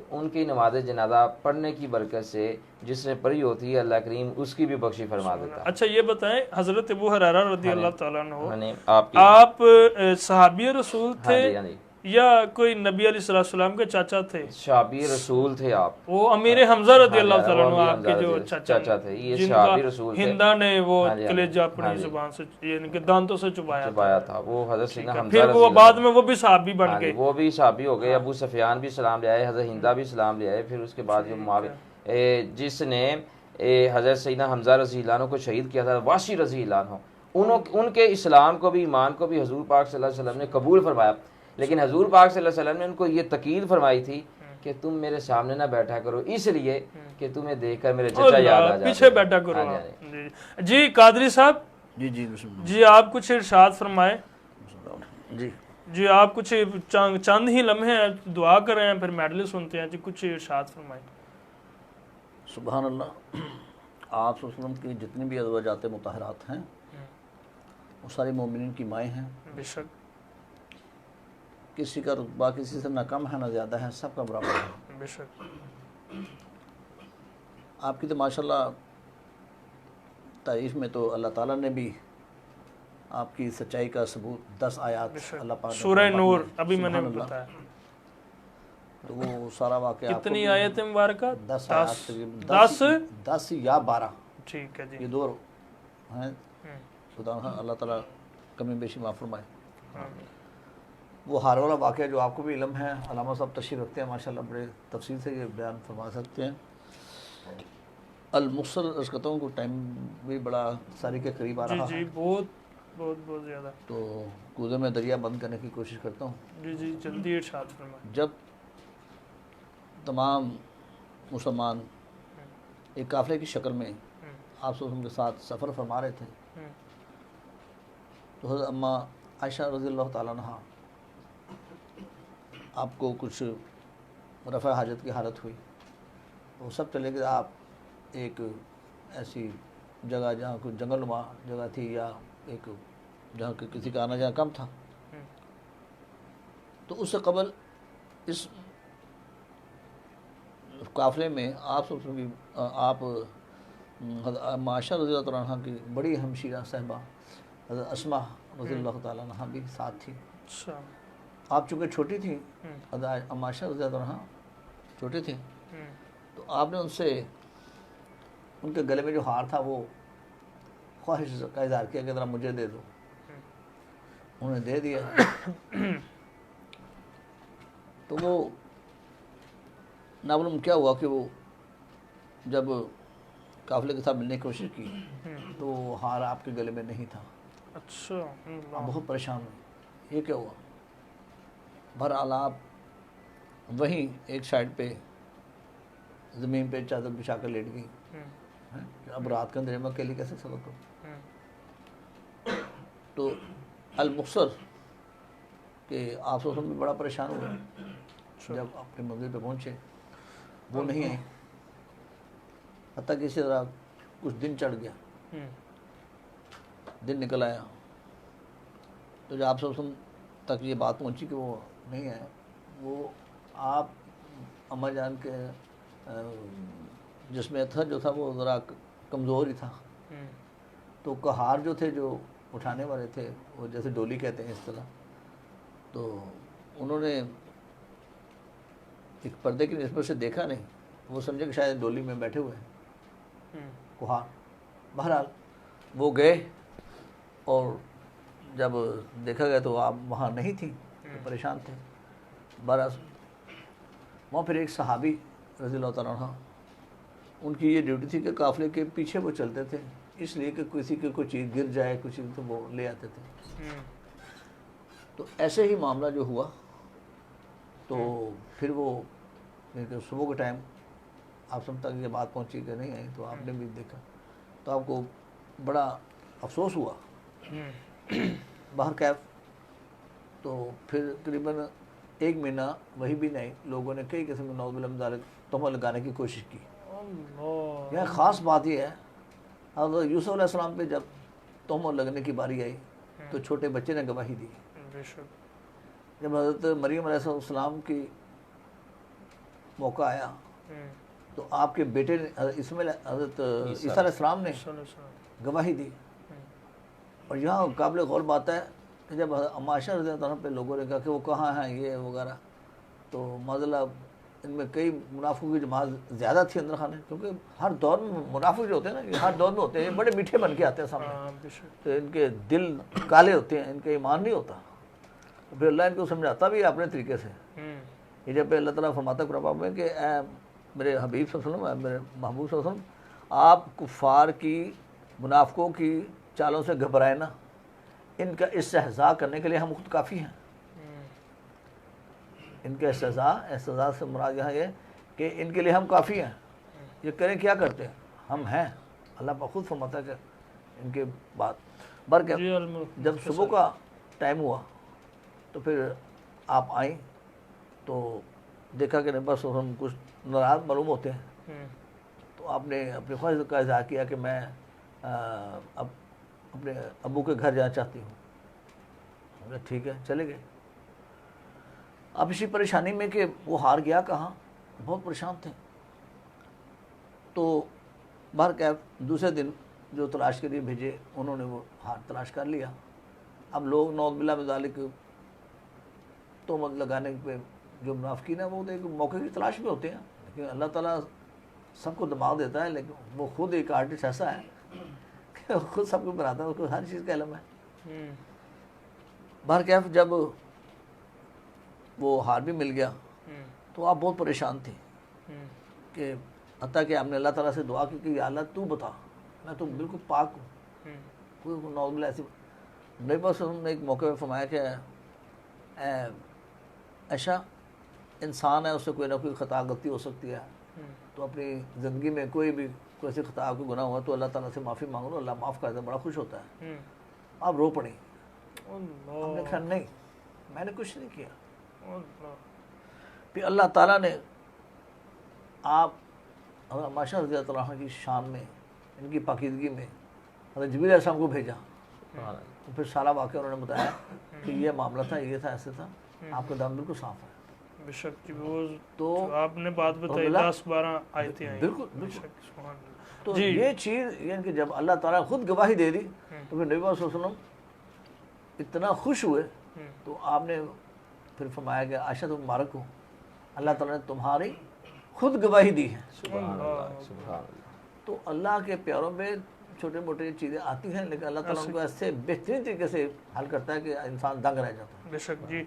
تو ان کی نماز جنازہ پڑھنے کی برکت سے جس نے پڑھی ہوتی ہے اللہ کریم اس کی بھی بخشی فرما دیتا ہے۔ اچھا یہ بتائیں، حضرت ابو ہریرہ رضی اللہ تعالیٰ عنہ آپ صحابی رسول تھے یا کوئی نبی علیہ السلام کے چاچا تھے؟ صحابی رسول تھے آپ، وہ امیر حمزہ رضی اللہ تعالیٰ عنہ آپ کے جو چاچا تھے، یہ جن صحابی کا رسول تھے، ہندا نے وہ کلیجہ اپنی زبان سے یعنی کہ دانتوں سے چبایا تھا، وہ حضرت سیدنا حمزہ پھر وہ بعد میں وہ بھی صحابی بن گئے، وہ بھی صحابی ہو گئے، ابو سفیان بھی سلام لے آئے، حضرت ہندا بھی سلام لے آئے، پھر اس کے بعد جو معاویہ جس نے حضرت سیدنا حمزہ رضی اللہ عنہ کو شہید کیا تھا، واشی رضی اللہ عنہ، ان کے اسلام کو بھی ایمان کو بھی حضور پاک صلی اللہ علیہ وسلم نے قبول فرمایا، لیکن حضور پاک صلی اللہ علیہ وسلم نے ان کو یہ تکید فرمائی تھی کہ تم میرے سامنے نہ بیٹھا کرو، اس لیے کہ تمہیں دیکھ کر میرے چچا یاد آ جاتے، پیچھے بیٹھا کرو۔ جی قادری صاحب، جی آپ کچھ ارشاد فرمائے۔ جی آپ کچھ چند ہی لمحے دعا کر رہے ہیں، پھر میڈلی سنتے ہیں، جی کچھ ارشاد فرمائے۔ سبحان اللہ، آپ صلی اللہ علیہ وسلم کی جتنی بھی ازواجات مطہرات ہیں وہ ساری مومنین کی مائیں ہیں، بے شک، کسی کا رتبہ کسی سے نہ کم ہے نہ زیادہ ہے، سب کا برابر ہے، بے شک۔ آپ کی تو ماشاءاللہ تعریف میں تو اللہ تعالیٰ نے بھی آپ کی سچائی کا ثبوت 10 آیات اللہ پاک سورہ نور ابھی میں نے بتایا، تو وہ سارا واقعہ کتنی آیت مبارکہ؟ 10 آیات تقریباً 10 یا 12، ٹھیک ہے جی، یہ دو ہیں، خدا اللہ تعالیٰ کمی بیشی معاف فرمائے۔ وہ ہار والا واقعہ جو آپ کو بھی علم ہے، علامہ صاحب تشریف رکھتے ہیں ماشاءاللہ، بڑے تفصیل سے یہ بیان فرما سکتے ہیں۔ المختصر عرض کرتا ہوں کہ ٹائم بھی بڑا ساری کے قریب آ رہا ہے، جی بہت بہت بہت زیادہ، تو کوزے میں دریا بند کرنے کی کوشش کرتا ہوں۔ جی جلدی ارشاد فرمائیں۔ جب تمام مسلمان ایک قافلے کی شکل میں آپ صلی اللہ علیہ وسلم کے ساتھ سفر فرما رہے تھے، تو حضرت اماں عائشہ رضی اللہ تعالیٰ عنہ آپ کو کچھ رفع حاجت کی حالت ہوئی، وہ سب چلے گئے، آپ ایک ایسی جگہ جہاں کوئی جنگل نما جگہ تھی یا ایک جہاں کسی کا آنا جانا کم تھا، تو اس سے قبل اس قافلے میں آپ معاشہ رضی اللہ تعالیٰ عنہ کی بڑی ہمشیرہ صاحبہ حضرت اسماء رضی اللہ تعالیٰ عنہ بھی ساتھ تھی۔ آپ چونکہ چھوٹی تھیں، حضرت معاشہ رضی اللہ عنہ چھوٹے تھے، تو آپ نے ان سے ان کے گلے میں جو ہار تھا وہ خواہش کا اظہار کیا کہ ذرا مجھے دے دو، انہوں نے دے دیا۔ تو وہ نامعلوم کیا ہوا کہ وہ جب قافلے کے ساتھ ملنے کی کوشش کی تو وہ ہار آپ کے گلے میں نہیں تھا۔ اچھا، آپ بہت پریشان ہوئے، یہ کیا ہوا؟ بہرحال آپ وہیں ایک سائڈ پہ زمین پہ چادر بچھا کر لیٹ گئی، اب رات کے اندھیرے میں اکیلی کیسے سفر کروں؟ تو المختصر کہ آپ صلی اللہ علیہ وسلم بھی بڑا پریشان ہوئے، جب اپنے منزل پہ پہنچے وہ نہیں آئی، حتیٰ کہ اسی طرح کچھ دن چڑھ گیا، دن نکل آیا، تو جب آپ صلی اللہ علیہ وسلم تک یہ بات پہنچی کہ وہ نہیں آئے، وہ آپ اماں جان کے جس میں جو تھا وہ ذرا کمزور ہی تھا، تو کہار جو تھے جو اٹھانے والے تھے وہ جیسے ڈولی کہتے ہیں اس طرح، تو انہوں نے ایک پردے کی نسبت سے دیکھا نہیں، وہ سمجھے کہ شاید ڈولی میں بیٹھے ہوئے ہیں کہار۔ بہرحال وہ گئے اور جب دیکھا گیا تو آپ وہاں نہیں تھیں، پریشان تھے۔ بہرحال وہاں پھر ایک صحابی رضی اللہ تعالیٰ عنہ، ان کی یہ ڈیوٹی تھی کہ قافلے کے پیچھے وہ چلتے تھے، اس لیے کہ کسی کی کوئی چیز گر جائے کچھ چیز تو وہ لے آتے تھے۔ تو ایسے ہی معاملہ جو ہوا تو پھر وہ صبح کے ٹائم آپ سب تک یہ بات پہنچی کہ نہیں آئی، تو آپ نے بھی دیکھا تو آپ کو بڑا افسوس ہوا۔ باہر کیف تو پھر تقریباً 1 مہینہ وہی بھی نہیں، لوگوں نے کئی قسم کے نعوذ باللہ من ذالک تہمت لگانے کی کوشش کی۔ یہ خاص بات یہ ہے، حضرت یوسف علیہ السلام پہ جب تہمت لگنے کی باری آئی تو چھوٹے بچے نے گواہی دی۔ جب حضرت مریم علیہ السلام کی موقع آیا تو آپ کے بیٹے نے حضرت عیسیٰ علیہ السلام نے گواہی دی. اور یہاں قابل غور بات ہے کہ جب اما عائشہ رضی اللہ عنہ پہ لوگوں نے کہا کہ وہ کہاں ہیں یہ وغیرہ، تو معذلہ ان میں کئی منافقوں کی جماعت زیادہ تھی اندر خانے، کیونکہ ہر دور میں منافق جو ہوتے ہیں نا، یہ ہر دور میں ہوتے ہیں، یہ بڑے میٹھے بن کے آتے ہیں سامنے، تو ان کے دل کالے ہوتے ہیں، ان کا ایمان نہیں ہوتا. پھر اللہ ان کو سمجھاتا بھی ہے اپنے طریقے سے. یہ جب اللہ تعالیٰ فرماتا قرآن میں کہ اے میرے حبیب صلی اللہ علیہ وسلم، میرے محبوب صلی اللہ علیہ وسلم، آپ کفار کی منافقوں کی چالوں سے گھبرائے نا، ان کا استہزاء کرنے کے لیے ہم خود کافی ہیں. ان کا استہزاء سے مراد یہاں یہ کہ ان کے لیے ہم کافی ہیں. یہ کریں کیا کرتے ہیں، ہم ہیں. اللہ پاک خود فرماتا ہے کہ ان کے بعد برکہ جب صبح کا ٹائم ہوا تو پھر آپ آئیں تو دیکھا کہ بس ہم کچھ ناراض معلوم ہوتے ہیں، تو آپ نے اپنی خواہش کا اظہار کیا کہ میں اب اپنے ابو کے گھر جانا چاہتی ہوں. ٹھیک ہے، چلے گئے. اب اسی پریشانی میں کہ وہ ہار گیا کہاں، بہت پریشان تھے. تو باہر کیا دوسرے دن جو تلاش کے لیے بھیجے، انہوں نے وہ ہار تلاش کر لیا. اب لوگ نعوذ باللہ من ذالک تہمت لگانے پہ جو منافقین ہیں وہ ایک موقع کی تلاش میں ہوتے ہیں، لیکن اللہ تعالیٰ سب کو دماغ دیتا ہے، لیکن وہ خود ایک آرٹسٹ ایسا ہے کہ خود سب کو بناتا ہے، اس کو ہر چیز کا علم ہے. باہر کیف جب وہ ہار بھی مل گیا تو آپ بہت پریشان تھے کہ حتیٰ کہ ہم نے اللہ تعالیٰ سے دعا کی کہ یا اللہ تو بتا، میں تو بالکل پاک ہوں، کوئی نعوذ باللہ ایسی. نبی پاک صلی اللہ علیہ وسلم نے ایک موقع پہ فرمایا کہ عائشہ انسان ہے، اس سے کوئی نہ کوئی خطا غلطی ہو سکتی ہے، تو اپنی زندگی میں کوئی ایسی خطا کوئی گناہ ہوا تو اللہ تعالیٰ سے معافی مانگ لو، اللہ معاف کرتا ہے، بڑا خوش ہوتا ہے. آپ رو پڑی. ہم نے کہا نہیں، میں نے کچھ نہیں کیا. پھر اللہ تعالیٰ نے آپ حضرت عائشہ رضی اللہ عنہ کی شان میں، ان کی پاکیزگی میں حضرت جبریل علیہ السلام کو بھیجا. تو پھر سارا واقعہ انہوں نے بتایا کہ یہ معاملہ تھا، یہ تھا، ایسے تھا، آپ کا دم بالکل صاف ہے. بے شک جی، وہ تو آپ نے بات بتائی 10-12 آیتیں ہیں. بالکل. تو یہ چیز یعنی کہ جب اللہ تعالیٰ خود گواہی دے دی تو پھر نبی صلی اللہ علیہ وسلم اتنا خوش ہوئے. تو آپ نے پھر فرمایا کہ عائشہ تم مبارک ہو، اللہ تعالیٰ نے تمہاری خود گواہی دی ہے. تو اللہ کے پیاروں میں چھوٹے موٹے چیزیں آتی ہیں، لیکن اللہ تعالیٰ ان کو ایسے بہترین طریقے سے حل کرتا ہے کہ انسان دنگ رہ جاتا ہے. بے شک جی،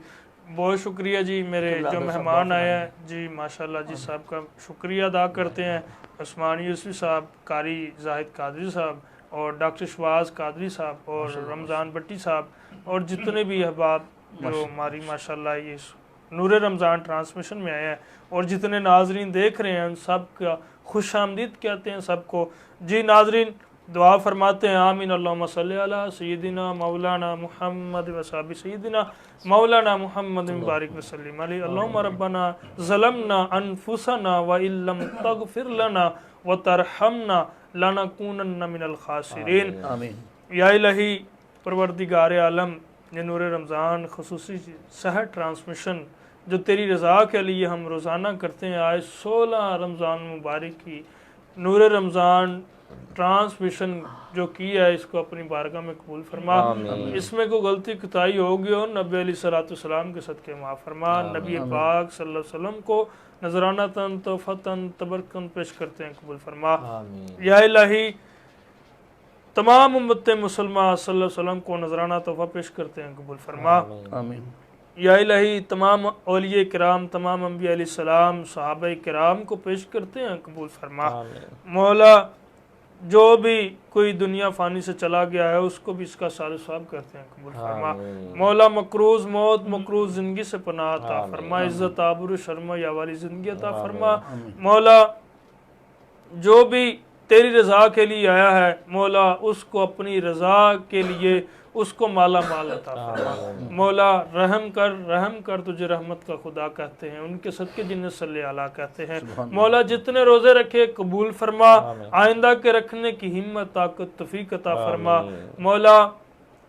بہت شکریہ جی. میرے جو مہمان آئے ہیں جی، ماشاءاللہ جی، صاحب کا شکریہ ادا کرتے ہیں. عثمان یوسفی صاحب، قاری زاہد قادری صاحب، اور ڈاکٹر شواز قادری صاحب، اور رمضان بٹی صاحب، اور جتنے بھی احباب جو ہماری ماشاءاللہ یہ نور رمضان ٹرانسمیشن میں آئے ہیں، اور جتنے ناظرین دیکھ رہے ہیں ان سب کا خوش آمدید کہتے ہیں سب کو. جی ناظرین دعا فرماتے ہیں آمین. اللہم صلی علی سیدنا مولانا محمد وصحبہ سیدنا مولانا محمد مبارک وسلم علیہ. اللہم ربنا ظلمنا انفسنا وإن لم تغفر لنا وترحمنا لنکونن من الخاسرین. آمین. یا الہی پروردگار عالم، یہ نور رمضان خصوصی سحر ٹرانسمیشن جو تیری رضا کے لیے ہم روزانہ کرتے ہیں، آج 16 رمضان مبارک کی نور رمضان ٹرانسمیشن جو کی ہے، اس کو اپنی بارگاہ میں قبول فرما. اس میں کوئی غلطی کوتاہی ہوگی ہو، نبی علیہ الصلوۃ والسلام کے صدقے معاف فرما. نبی پاک صلی اللہ علیہ وسلم کو نذرانہ تن تحفتن تبرکن پیش کرتے ہیں، قبول فرما. یا الہی تمام امت مسلمہ صلی اللہ علیہ وسلم کو نذرانہ تحفہ پیش کرتے ہیں، قبول فرما. آمین. یا الہی تمام اولیاء کرام، تمام انبیاء علیہ السلام، صحابہ کرام کو پیش کرتے ہیں، قبول فرما. مولا جو بھی کوئی دنیا فانی سے چلا گیا ہے اس کو بھی اس کا سال ثواب کرتے ہیں، قبول فرما. مولا مقروض موت، مقروض زندگی سے پناہ عطا فرما. عزت آبرو شرم یا والی زندگی عطا فرما. مولا جو بھی تیری رضا کے لیے آیا ہے مولا، اس کو اپنی رضا کے لیے اس کو مالا مال عطا فرما. مولا رحم کر تجھے رحمت کا خدا کہتے ہیں، ان کے صدقے جنہیں صلی اللہ کہتے ہیں. مولا جتنے روزے رکھے قبول فرما، آئندہ کے رکھنے کی ہمت طاقت توفیق عطا فرما. مولا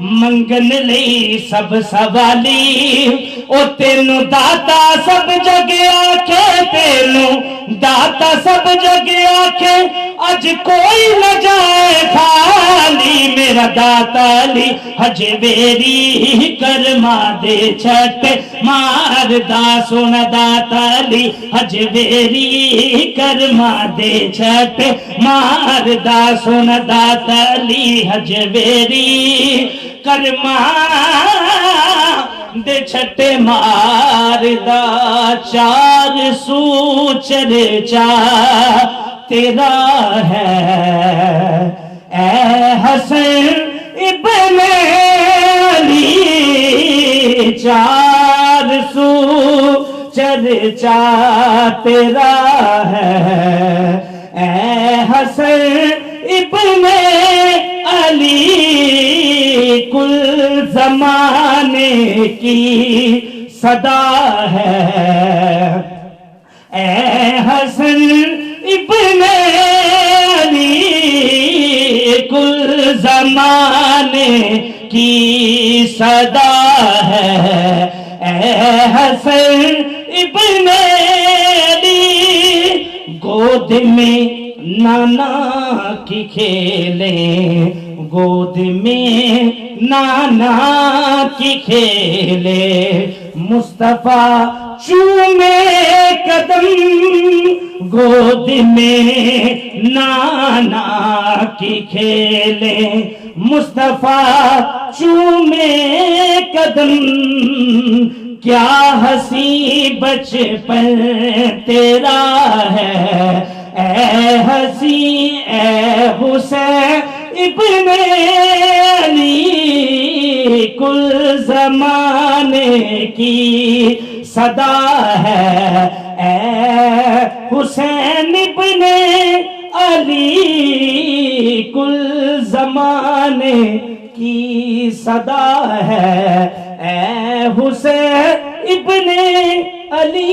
منگن لئی سب سوالی او تینوں داتا سب جگہ آکھے تینوں داتا سب جگہ آکھے اج کوئی نہ جائے خالی میرا داتا علی ہجے ویری کرما دے چھٹ مار دا سونا داتا علی ہجے ویری کرما دے چھٹ مار دا سونا داتا علی ہجے ویری کرما دے چھٹے مار دا چار سو چرچا تیرا ہے اے حسن ابن علی چار سو چرچا تیرا ہے اے حسن ابن علی کل زمانے کی صدا ہے اے حسن ابن علی کل زمانے کی صدا ہے اے حسن ابن علی گود میں نانا کی کھیلیں گود میں نانا کی کھیلے مصطفیٰ چومے قدم گود میں نانا کی کھیلے مصطفیٰ چومے قدم کیا ہنسی بچپن تیرا ہے اے ہنسی اے حسین ابن علی کل زمانے کی صدا ہے اے حسین ابن علی کل زمانے کی صدا ہے اے حسین ابن علی